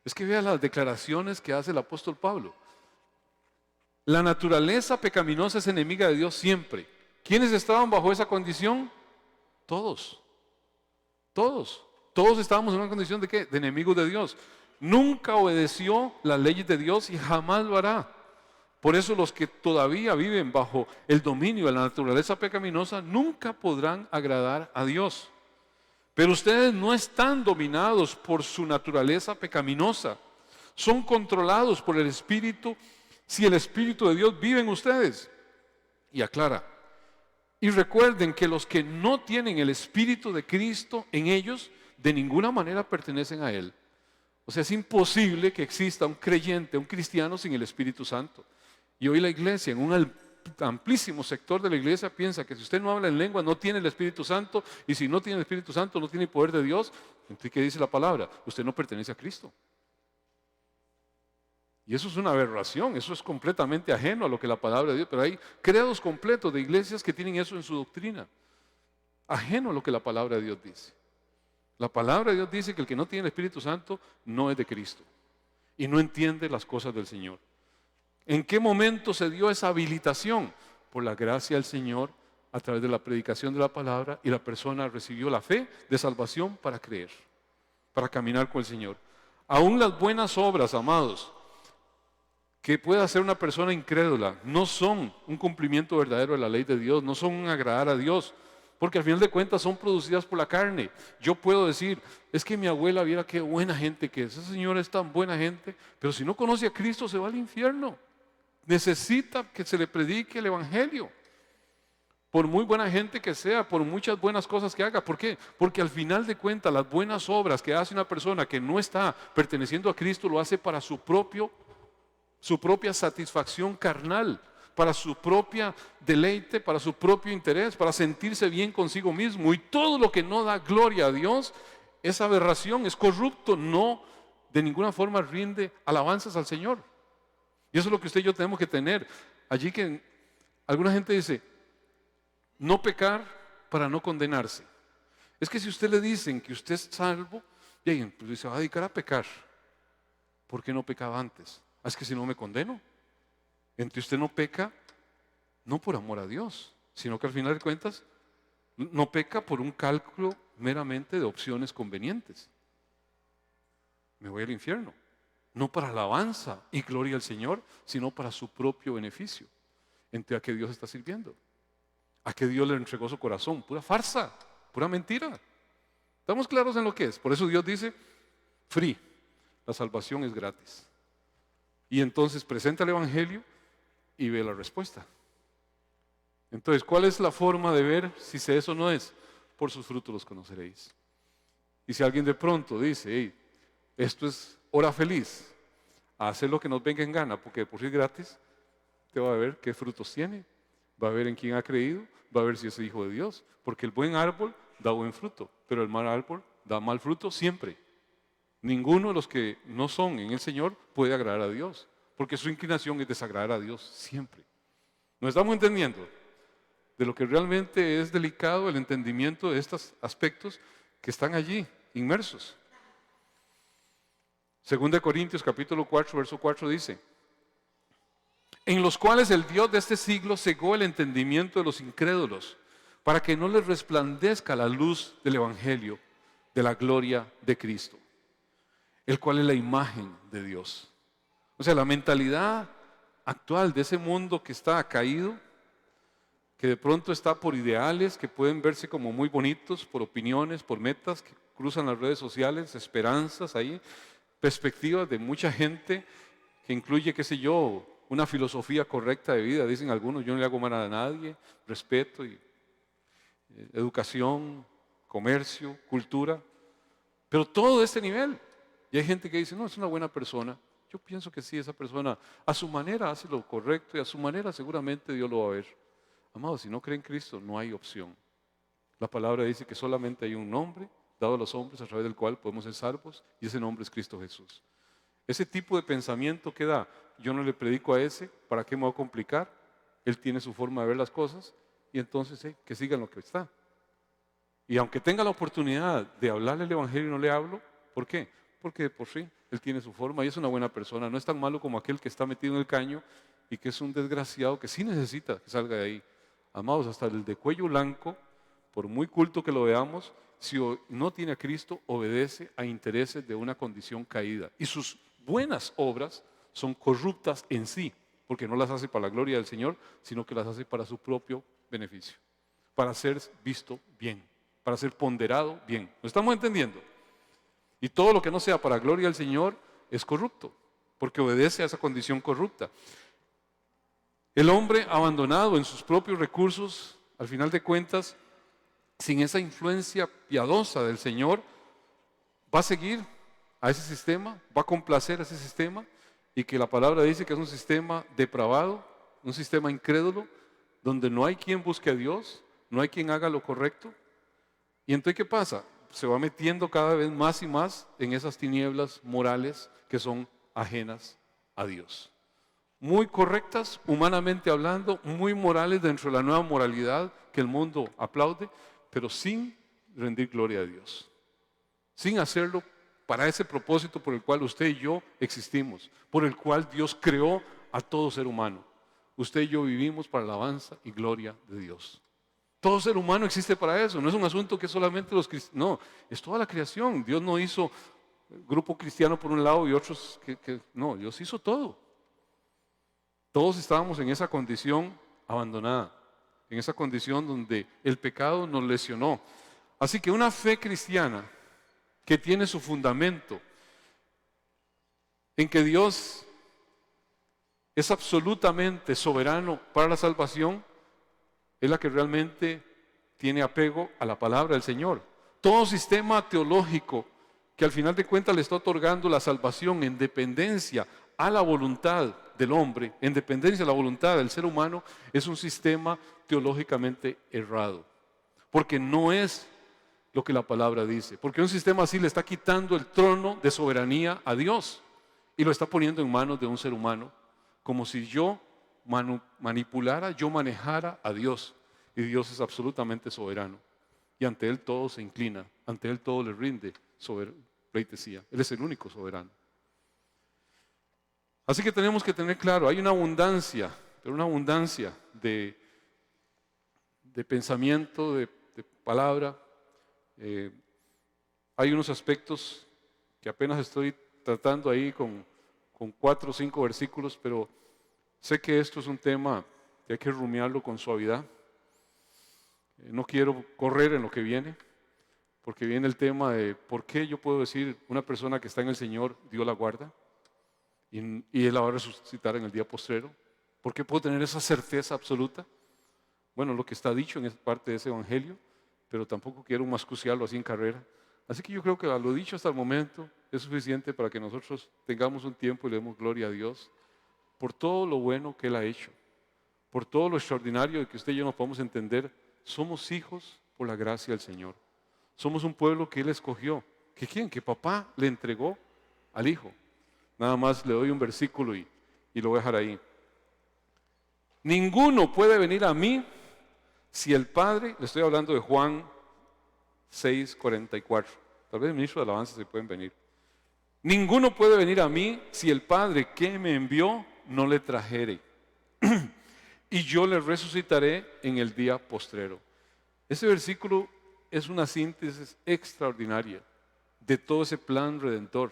Es que vea las declaraciones que hace el apóstol Pablo. La naturaleza pecaminosa es enemiga de Dios siempre. ¿Quiénes estaban bajo esa condición? Todos. Todos. Todos estábamos en una condición de ¿qué? De enemigos de Dios. Nunca obedeció las leyes de Dios y jamás lo hará. Por eso los que todavía viven bajo el dominio de la naturaleza pecaminosa nunca podrán agradar a Dios. Pero ustedes no están dominados por su naturaleza pecaminosa. Son controlados por el Espíritu si el Espíritu de Dios vive en ustedes. Y aclara. Y recuerden que los que no tienen el Espíritu de Cristo en ellos, de ninguna manera pertenecen a Él. O sea, es imposible que exista un creyente, un cristiano sin el Espíritu Santo. Y hoy la iglesia, en un amplísimo sector de la iglesia, piensa que si usted no habla en lengua no tiene el Espíritu Santo, y si no tiene el Espíritu Santo no tiene el poder de Dios. Entonces, ¿qué dice la palabra? Usted no pertenece a Cristo. Y eso es una aberración, eso es completamente ajeno a lo que la palabra de Dios, pero hay credos completos de iglesias que tienen eso en su doctrina, ajeno a lo que la palabra de Dios dice. La palabra de Dios dice que el que no tiene el Espíritu Santo no es de Cristo y no entiende las cosas del Señor. ¿En qué momento se dio esa habilitación? Por la gracia del Señor a través de la predicación de la palabra, y la persona recibió la fe de salvación para creer, para caminar con el Señor. Aún las buenas obras, amados, que pueda ser una persona incrédula, no son un cumplimiento verdadero de la ley de Dios, no son un agradar a Dios, porque al final de cuentas son producidas por la carne. Yo puedo decir, es que mi abuela viera qué buena gente que es, esa señora es tan buena gente, pero si no conoce a Cristo se va al infierno. Necesita que se le predique el Evangelio. Por muy buena gente que sea, por muchas buenas cosas que haga. ¿Por qué? Porque al final de cuentas las buenas obras que hace una persona que no está perteneciendo a Cristo lo hace para su propia satisfacción carnal, para su propia deleite, para su propio interés, para sentirse bien consigo mismo. Y todo lo que no da gloria a Dios es aberración, es corrupto, no de ninguna forma rinde alabanzas al Señor. Y eso es lo que usted y yo tenemos que tener. Allí que alguna gente dice, no pecar para no condenarse. Es que si usted le dicen que usted es salvo, bien, pues se va a dedicar a pecar. ¿Por qué no pecaba antes? Es que si no me condeno. Entonces usted no peca, no por amor a Dios, sino que al final de cuentas no peca por un cálculo meramente de opciones convenientes. Me voy al infierno. No para alabanza y gloria al Señor, sino para su propio beneficio. Entonces, ¿a qué Dios está sirviendo? ¿A qué Dios le entregó su corazón? Pura farsa, pura mentira. ¿Estamos claros en lo que es? Por eso Dios dice, free, la salvación es gratis. Y entonces presenta el Evangelio y ve la respuesta. Entonces, ¿cuál es la forma de ver si eso no es? Por sus frutos los conoceréis. Y si alguien de pronto dice, hey, esto es hora feliz, a hacer lo que nos venga en gana, porque por si es gratis, te va a ver qué frutos tiene, va a ver en quién ha creído, va a ver si es hijo de Dios, porque el buen árbol da buen fruto, pero el mal árbol da mal fruto siempre. Ninguno de los que no son en el Señor puede agradar a Dios, porque su inclinación es desagradar a Dios siempre. ¿Nos estamos entendiendo? De lo que realmente es delicado el entendimiento de estos aspectos que están allí, inmersos. 2 Corintios capítulo 4, verso 4 dice, en los cuales el Dios de este siglo cegó el entendimiento de los incrédulos, para que no les resplandezca la luz del Evangelio de la gloria de Cristo, el cual es la imagen de Dios. O sea, la mentalidad actual de ese mundo que está caído, que de pronto está por ideales que pueden verse como muy bonitos, por opiniones, por metas que cruzan las redes sociales, esperanzas ahí, perspectivas de mucha gente que incluye, qué sé yo, una filosofía correcta de vida, dicen algunos, yo no le hago mal a nadie, respeto, y educación, comercio, cultura, pero todo de este nivel. Y hay gente que dice, no, es una buena persona. Yo pienso que sí, esa persona a su manera hace lo correcto y a su manera seguramente Dios lo va a ver. Amados, si no creen en Cristo, no hay opción. La palabra dice que solamente hay un nombre dado a los hombres a través del cual podemos ser salvos, y ese nombre es Cristo Jesús. Ese tipo de pensamiento que da, yo no le predico a ese, ¿para qué me voy a complicar? Él tiene su forma de ver las cosas, y entonces que sigan lo que está. Y aunque tenga la oportunidad de hablarle el Evangelio y no le hablo, ¿por qué? Porque por sí, él tiene su forma y es una buena persona, no es tan malo como aquel que está metido en el caño y que es un desgraciado que sí necesita que salga de ahí. Amados, hasta el de cuello blanco, por muy culto que lo veamos, si no tiene a Cristo, obedece a intereses de una condición caída. Y sus buenas obras son corruptas en sí, porque no las hace para la gloria del Señor, sino que las hace para su propio beneficio, para ser visto bien, para ser ponderado bien. ¿Lo estamos entendiendo? Y todo lo que no sea para gloria del Señor es corrupto, porque obedece a esa condición corrupta. El hombre abandonado en sus propios recursos, al final de cuentas, sin esa influencia piadosa del Señor, va a seguir a ese sistema, va a complacer a ese sistema, y que la palabra dice que es un sistema depravado, un sistema incrédulo, donde no hay quien busque a Dios, no hay quien haga lo correcto. Y entonces, ¿qué pasa? Se va metiendo cada vez más y más en esas tinieblas morales que son ajenas a Dios. Muy correctas, humanamente hablando, muy morales dentro de la nueva moralidad que el mundo aplaude, pero sin rendir gloria a Dios, sin hacerlo para ese propósito por el cual usted y yo existimos, por el cual Dios creó a todo ser humano. Usted y yo vivimos para la alabanza y gloria de Dios. Todo ser humano existe para eso, no es un asunto que solamente los cristianos, no, es toda la creación. Dios no hizo grupo cristiano por un lado y otros no, Dios hizo todo. Todos estábamos en esa condición abandonada, en esa condición donde el pecado nos lesionó. Así que una fe cristiana que tiene su fundamento en que Dios es absolutamente soberano para la salvación, es la que realmente tiene apego a la palabra del Señor. Todo sistema teológico que al final de cuentas le está otorgando la salvación en dependencia a la voluntad del hombre, en dependencia a la voluntad del ser humano, es un sistema teológicamente errado. Porque no es lo que la palabra dice. Porque un sistema así le está quitando el trono de soberanía a Dios y lo está poniendo en manos de un ser humano, como si yo manipulara, yo manejara a Dios. Y Dios es absolutamente soberano. Y ante Él todo se inclina, ante Él todo le rinde pleitesía. Él es el único soberano. Así que tenemos que tener claro, hay una abundancia, pero una abundancia de pensamiento, de palabra. Hay unos aspectos que apenas estoy tratando ahí con 4 o 5 versículos, pero sé que esto es un tema que hay que rumiarlo con suavidad. No quiero correr en lo que viene, porque viene el tema de por qué yo puedo decir una persona que está en el Señor, Dios la guarda, y Él la va a resucitar en el día postrero. ¿Por qué puedo tener esa certeza absoluta? Bueno, lo que está dicho en esa parte de ese evangelio, pero tampoco quiero mascuciarlo así en carrera. Así que yo creo que a lo dicho hasta el momento es suficiente para que nosotros tengamos un tiempo y le demos gloria a Dios por todo lo bueno que Él ha hecho, por todo lo extraordinario de que usted y yo nos podemos entender. Somos hijos por la gracia del Señor. Somos un pueblo que Él escogió. ¿Que quién? Que papá le entregó al Hijo. Nada más le doy un versículo y lo voy a dejar ahí. Ninguno puede venir a mí si el Padre, le estoy hablando de Juan 6:44. Tal vez el ministro de alabanza se pueden venir. Ninguno puede venir a mí si el Padre que me envió no le trajere. Y yo le resucitaré en el día postrero. Ese versículo es una síntesis extraordinaria de todo ese plan redentor,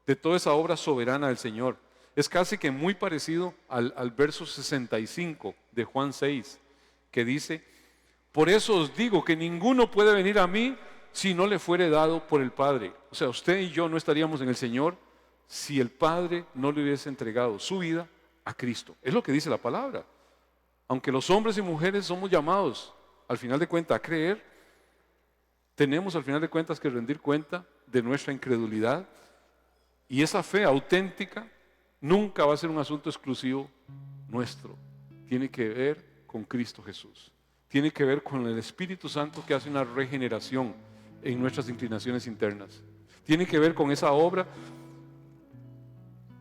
de toda esa obra soberana del Señor. Es casi que muy parecido al verso 65 de Juan 6, que dice: por eso os digo que ninguno puede venir a mí si no le fuere dado por el Padre. O sea, usted y yo no estaríamos en el Señor si el Padre no le hubiese entregado su vida a Cristo. Es lo que dice la palabra. Aunque los hombres y mujeres somos llamados, al final de cuentas, a creer, tenemos al final de cuentas que rendir cuenta de nuestra incredulidad. Y esa fe auténtica nunca va a ser un asunto exclusivo nuestro. Tiene que ver con Cristo Jesús. Tiene que ver con el Espíritu Santo que hace una regeneración en nuestras inclinaciones internas. Tiene que ver con esa obra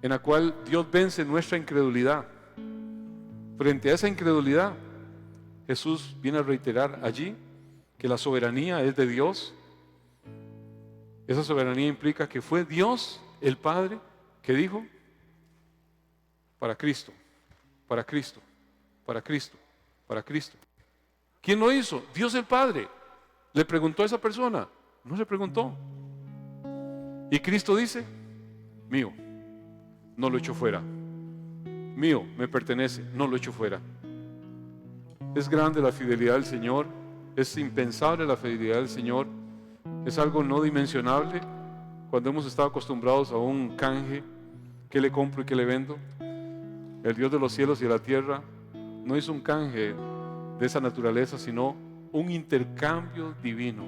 en la cual Dios vence nuestra incredulidad. Frente a esa incredulidad, Jesús viene a reiterar allí que la soberanía es de Dios. Esa soberanía implica que fue Dios, el Padre, que dijo: para Cristo, para Cristo, para Cristo, para Cristo. ¿Quién lo hizo? Dios el Padre. ¿Le preguntó a esa persona? No le preguntó. Y Cristo dice: mío, no lo echo fuera. Mío, me pertenece, no lo echo fuera. Es grande la fidelidad del Señor, es impensable la fidelidad del Señor, es algo no dimensionable cuando hemos estado acostumbrados a un canje, que le compro y que le vendo. El Dios de los cielos y de la tierra no hizo un canje de esa naturaleza, sino un intercambio divino,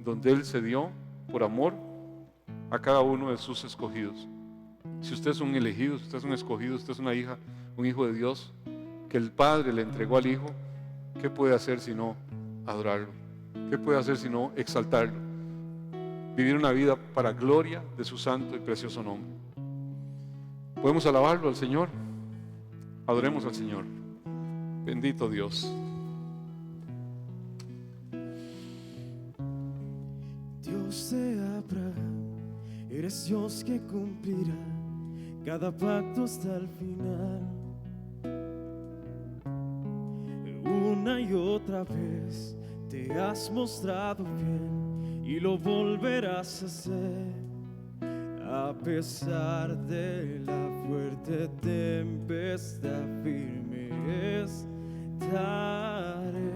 donde Él se dio por amor a cada uno de sus escogidos. Si usted es un elegido, si usted es un escogido, si usted es una hija, un hijo de Dios, que el Padre le entregó al Hijo, ¿qué puede hacer sino adorarlo? ¿Qué puede hacer sino exaltarlo? Vivir una vida para gloria de su santo y precioso nombre. ¿Podemos alabarlo al Señor? Adoremos al Señor. Bendito Dios.
Dios de Abraham, eres Dios que cumplirá cada pacto hasta el final. Una y otra vez te has mostrado fiel y lo volverás a hacer. A pesar de la fuerte tempestad, firme estaré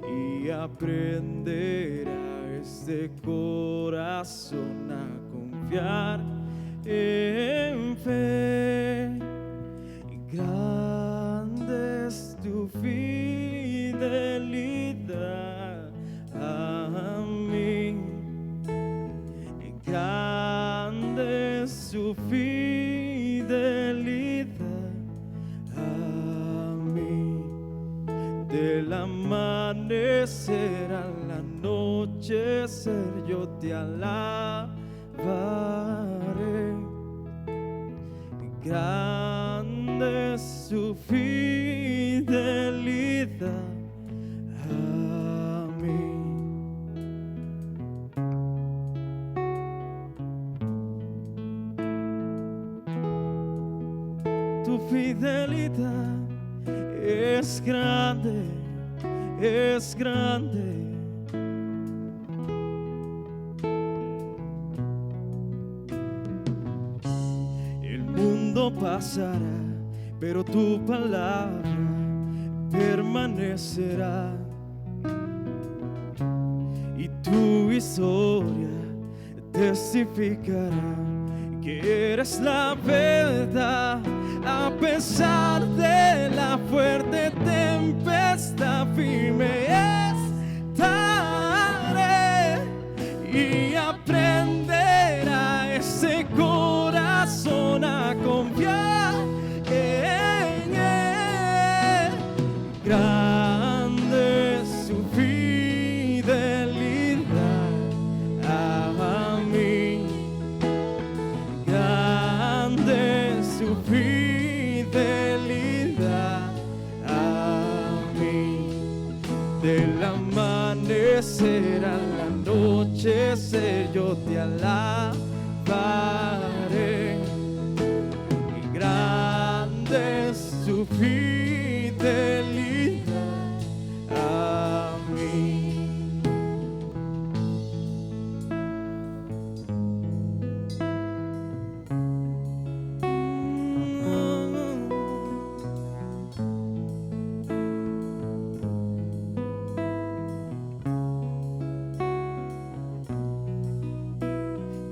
y aprenderá este corazón a confiar en fe. Grande es tu fidelidad a mí. Grande es su fidelidad a mí. Del amanecer al anochecer yo te alabaré. Grande es su fidelidad a mí. Tu fidelidad es grande, es grande. El mundo pasará, pero tu palabra permanecerá. Y tu historia testificará que eres la verdad. A pesar de la fuerte tempestad, firme estaré y aprenderá ese corazón a confiar en él. Grande es su fidelidad a mí. Grande es su fidelidad a mí. Del amanecer al anochecer yo te alabaré. Y grande es su fidelidad a mí.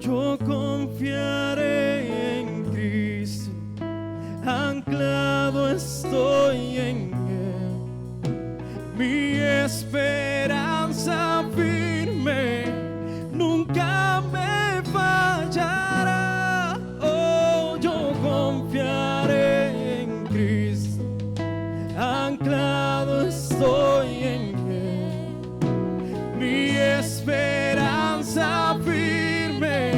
Yo confiaré en Cristo, anclado estoy en Él. Mi esperanza firme nunca me fallará. Oh, yo confiaré en Cristo, anclado estoy en Él. Mi esperanza firme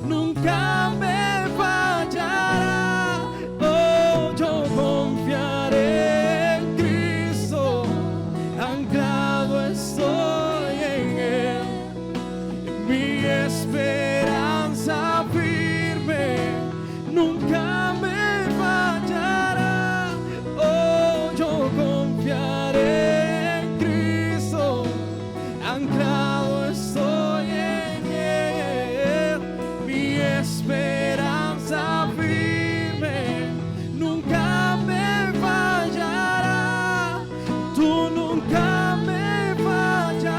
nunca me fallará. Oh, yo confiaré en Cristo, anclado estoy en Él. Mi esperanza firme nunca me fallará. Oh, yo confiaré en Cristo, anclado estoy en Él. Mi esperanza firme nunca me fallará. Tú nunca me fallarás.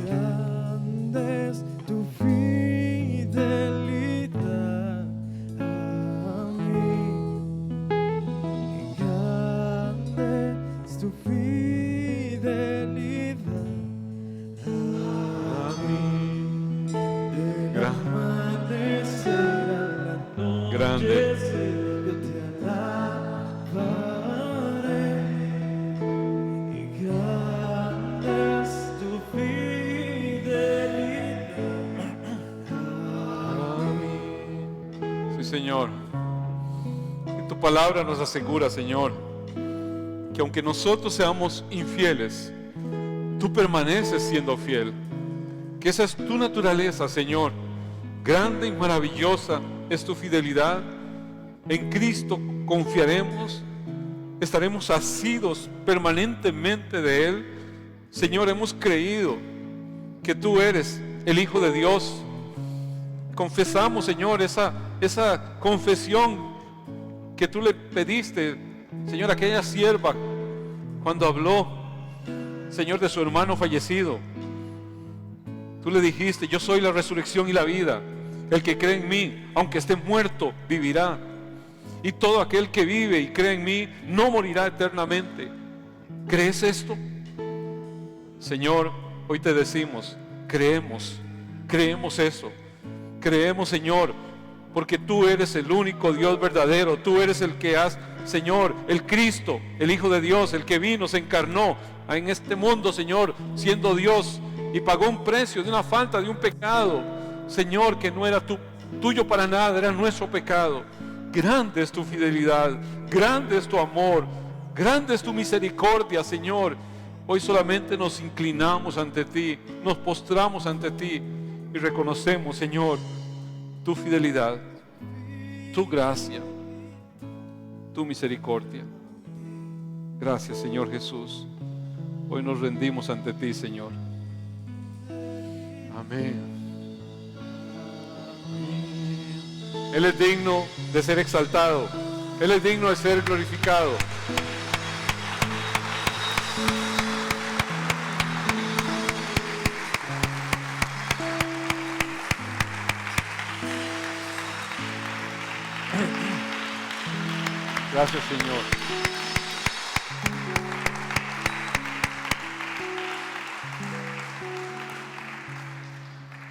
Grande es tu fidelidad a mí. Grande es tu fidelidad a mí. Del amanecer al anochecer yo te alabaré. Y grande es tu fidelidad a mí.
Sí, Señor. Y tu palabra nos asegura, Señor, que aunque nosotros seamos infieles, tú permaneces siendo fiel. Que esa es tu naturaleza, Señor. Grande y maravillosa es tu fidelidad. En Cristo confiaremos, estaremos asidos permanentemente de Él. Señor, hemos creído que tú eres el Hijo de Dios. Confesamos, Señor, esa confesión que tú le pediste, Señor, a aquella sierva cuando habló, Señor, de su hermano fallecido. Tú le dijiste: yo soy la resurrección y la vida. El que cree en mí, aunque esté muerto, vivirá. Y todo aquel que vive y cree en mí no morirá eternamente. ¿Crees esto? Señor, hoy te decimos: creemos eso. Creemos, Señor, porque tú eres el único Dios verdadero. Tú eres el que has, Señor, el Cristo, el Hijo de Dios, el que vino, se encarnó en este mundo, Señor, siendo Dios, y pagó un precio de una falta, de un pecado, Señor, que no era tuyo para nada, era nuestro pecado. Grande es tu fidelidad, grande es tu amor, grande es tu misericordia, Señor. Hoy solamente nos inclinamos ante ti, nos postramos ante ti y reconocemos, Señor, tu fidelidad, tu gracia, tu misericordia. Gracias, Señor Jesús. Hoy nos rendimos ante ti, Señor. Amén. Él es digno de ser exaltado. Él es digno de ser glorificado. Gracias, Señor.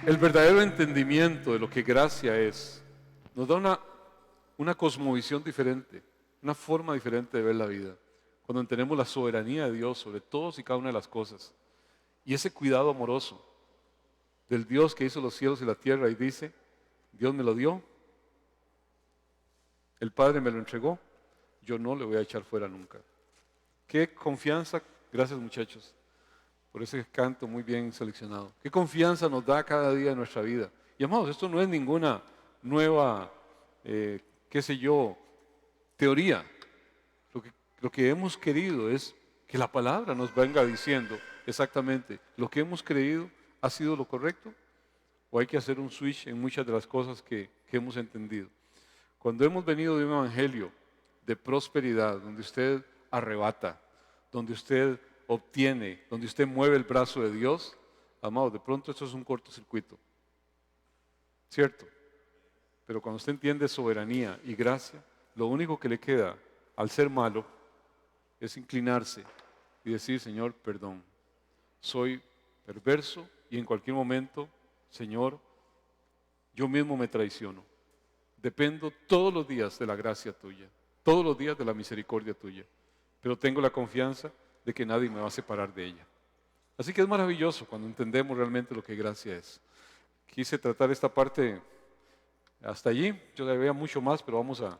El verdadero entendimiento de lo que gracia es nos da una cosmovisión diferente, una forma diferente de ver la vida. Cuando entendemos la soberanía de Dios sobre todos y cada una de las cosas, y ese cuidado amoroso del Dios que hizo los cielos y la tierra, y dice: Dios me lo dio, el Padre me lo entregó, yo no le voy a echar fuera nunca. Qué confianza. Gracias, muchachos, por ese canto muy bien seleccionado. Qué confianza nos da cada día de nuestra vida. Y amados, esto no es ninguna nueva, teoría. Lo que hemos querido es que la palabra nos venga diciendo exactamente: lo que hemos creído ha sido lo correcto, o hay que hacer un switch en muchas de las cosas que hemos entendido. Cuando hemos venido de un evangelio de prosperidad, donde usted arrebata, donde usted obtiene, donde usted mueve el brazo de Dios, amado, de pronto esto es un cortocircuito, ¿cierto? Pero cuando usted entiende soberanía y gracia, lo único que le queda al ser malo es inclinarse y decir: Señor, perdón, soy perverso y en cualquier momento, Señor, yo mismo me traiciono. Dependo todos los días de la gracia tuya, todos los días de la misericordia tuya, pero tengo la confianza de que nadie me va a separar de ella. Así que es maravilloso cuando entendemos realmente lo que gracia es. Quise tratar esta parte hasta allí. Yo le veía mucho más, pero vamos a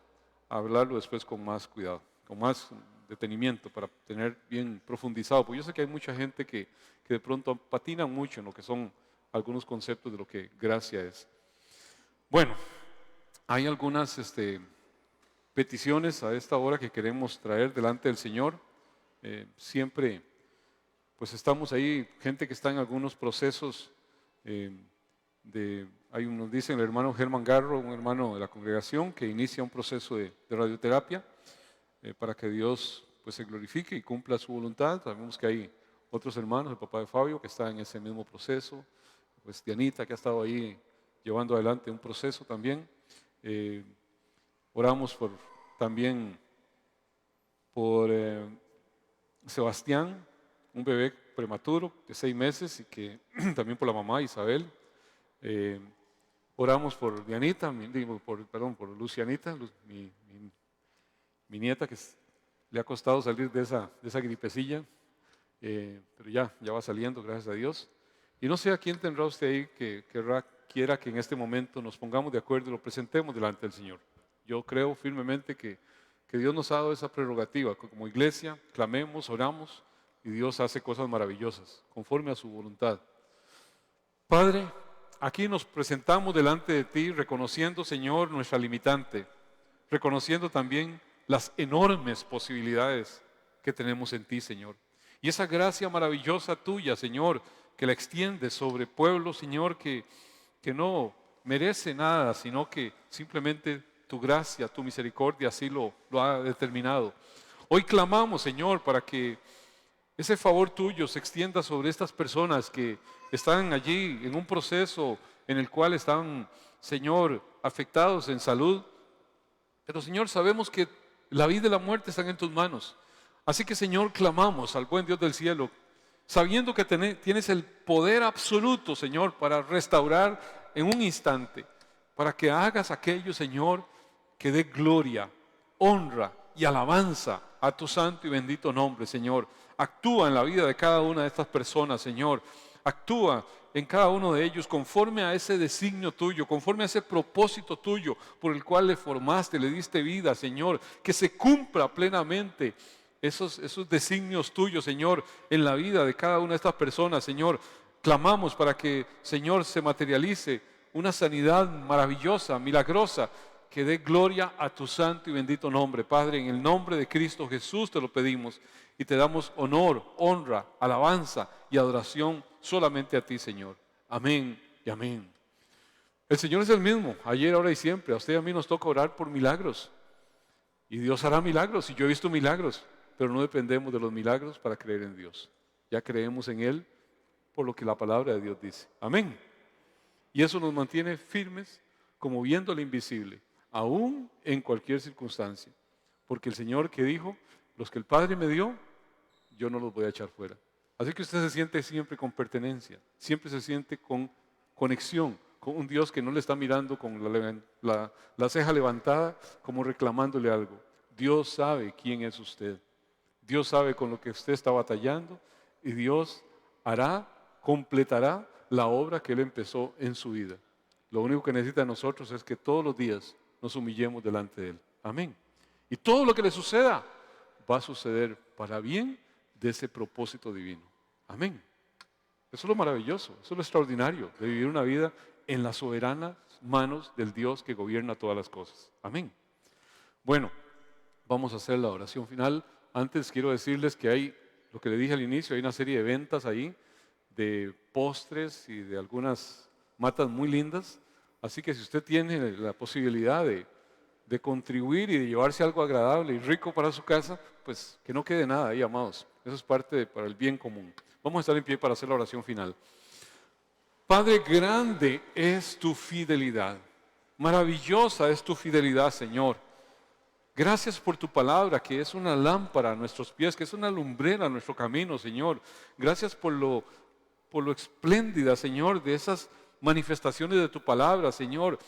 hablarlo después con más cuidado, con más detenimiento, para tener bien profundizado, porque yo sé que hay mucha gente que de pronto patina mucho en lo que son algunos conceptos de lo que gracia es. Bueno, hay algunas peticiones a esta hora que queremos traer delante del Señor. Siempre pues estamos ahí, gente que está en algunos procesos nos dice el hermano Germán Garro, un hermano de la congregación, que inicia un proceso de radioterapia para que Dios pues se glorifique y cumpla su voluntad. Sabemos que hay otros hermanos, el papá de Fabio, que está en ese mismo proceso, pues Dianita, que ha estado ahí llevando adelante un proceso también. Oramos también por Sebastián, un bebé prematuro de 6 meses, y que también por la mamá Isabel. Oramos por Dianita, por Lucianita, mi nieta, que le ha costado salir de esa gripecilla, pero ya va saliendo, gracias a Dios. Y no sé a quién tendrá usted ahí que quiera que en este momento nos pongamos de acuerdo y lo presentemos delante del Señor. Yo creo firmemente que Dios nos ha dado esa prerrogativa. Como iglesia, clamemos, oramos, y Dios hace cosas maravillosas, conforme a su voluntad. Padre, aquí nos presentamos delante de ti, reconociendo, Señor, nuestra limitante, reconociendo también las enormes posibilidades que tenemos en ti, Señor. Y esa gracia maravillosa tuya, Señor, que la extiendes sobre pueblos, Señor, que no merece nada, sino que simplemente tu gracia, tu misericordia así lo ha determinado. Hoy clamamos, Señor, para que ese favor tuyo se extienda sobre estas personas que están allí en un proceso en el cual están, Señor, afectados en salud. Pero, Señor, sabemos que la vida y la muerte están en tus manos. Así que, Señor, clamamos al buen Dios del cielo, sabiendo que tienes el poder absoluto, Señor, para restaurar en un instante, para que hagas aquello, Señor, que dé gloria, honra y alabanza a tu santo y bendito nombre, Señor. Actúa en la vida de cada una de estas personas, Señor. Actúa en cada uno de ellos conforme a ese designio tuyo, conforme a ese propósito tuyo por el cual le formaste, le diste vida, Señor. Que se cumpla plenamente esos designios tuyos, Señor, en la vida de cada una de estas personas, Señor. Clamamos para que, Señor, se materialice una sanidad maravillosa, milagrosa, que dé gloria a tu santo y bendito nombre. Padre, en el nombre de Cristo Jesús te lo pedimos y te damos honor, honra, alabanza y adoración solamente a ti, Señor. Amén y amén. El Señor es el mismo, ayer, ahora y siempre. A usted y a mí nos toca orar por milagros. Y Dios hará milagros, y yo he visto milagros, pero no dependemos de los milagros para creer en Dios. Ya creemos en Él por lo que la palabra de Dios dice. Amén. Y eso nos mantiene firmes como viendo lo invisible, aún en cualquier circunstancia. Porque el Señor que dijo, los que el Padre me dio, yo no los voy a echar fuera. Así que usted se siente siempre con pertenencia, siempre se siente con conexión, con un Dios que no le está mirando con la ceja levantada como reclamándole algo. Dios sabe quién es usted. Dios sabe con lo que usted está batallando y Dios completará la obra que Él empezó en su vida. Lo único que necesita de nosotros es que todos los días nos humillemos delante de Él. Amén. Y todo lo que le suceda va a suceder para bien de ese propósito divino. Amén. Eso es lo maravilloso, eso es lo extraordinario de vivir una vida en las soberanas manos del Dios que gobierna todas las cosas. Amén. Bueno, vamos a hacer la oración final. Antes quiero decirles que hay, lo que le dije al inicio, hay una serie de ventas ahí de postres y de algunas matas muy lindas. Así que si usted tiene la posibilidad de contribuir y de llevarse algo agradable y rico para su casa, pues que no quede nada ahí, amados. Eso es parte para el bien común. Vamos a estar en pie para hacer la oración final. Padre, grande es tu fidelidad. Maravillosa es tu fidelidad, Señor. Gracias por tu palabra, que es una lámpara a nuestros pies, que es una lumbrera a nuestro camino, Señor. Gracias por lo espléndida, Señor, de esas manifestaciones de tu palabra, Señor.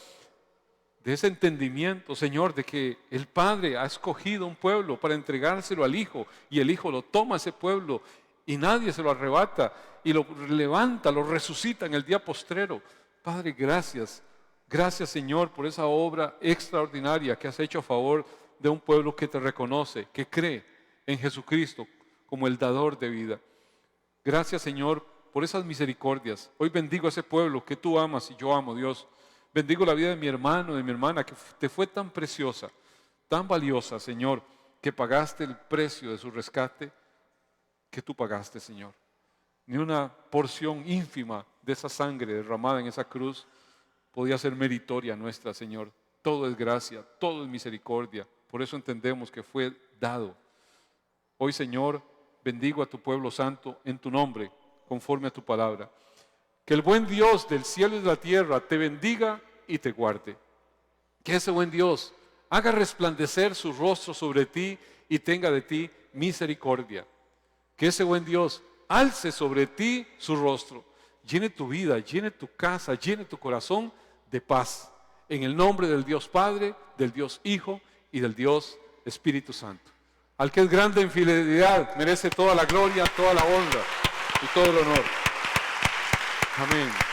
De ese entendimiento, Señor, de que el Padre ha escogido un pueblo para entregárselo al Hijo, y el Hijo lo toma a ese pueblo y nadie se lo arrebata y lo levanta, lo resucita en el día postrero. Padre, gracias. Gracias, Señor, por esa obra extraordinaria que has hecho a favor de un pueblo que te reconoce, que cree en Jesucristo como el dador de vida. Gracias, Señor, por esas misericordias. Hoy bendigo a ese pueblo que tú amas y yo amo, Dios. Bendigo la vida de mi hermano, de mi hermana, que te fue tan preciosa, tan valiosa, Señor, que pagaste el precio de su rescate que tú pagaste, Señor. Ni una porción ínfima de esa sangre derramada en esa cruz podía ser meritoria nuestra, Señor. Todo es gracia, todo es misericordia. Por eso entendemos que fue dado. Hoy, Señor, bendigo a tu pueblo santo en tu nombre, conforme a tu palabra. Que el buen Dios del cielo y de la tierra te bendiga y te guarde. Que ese buen Dios haga resplandecer su rostro sobre ti y tenga de ti misericordia. Que ese buen Dios alce sobre ti su rostro, llene tu vida, llene tu casa, llene tu corazón de paz. En el nombre del Dios Padre, del Dios Hijo y del Dios Espíritu Santo. Al que es grande en fidelidad, merece toda la gloria, toda la honra y todo el honor. Amén.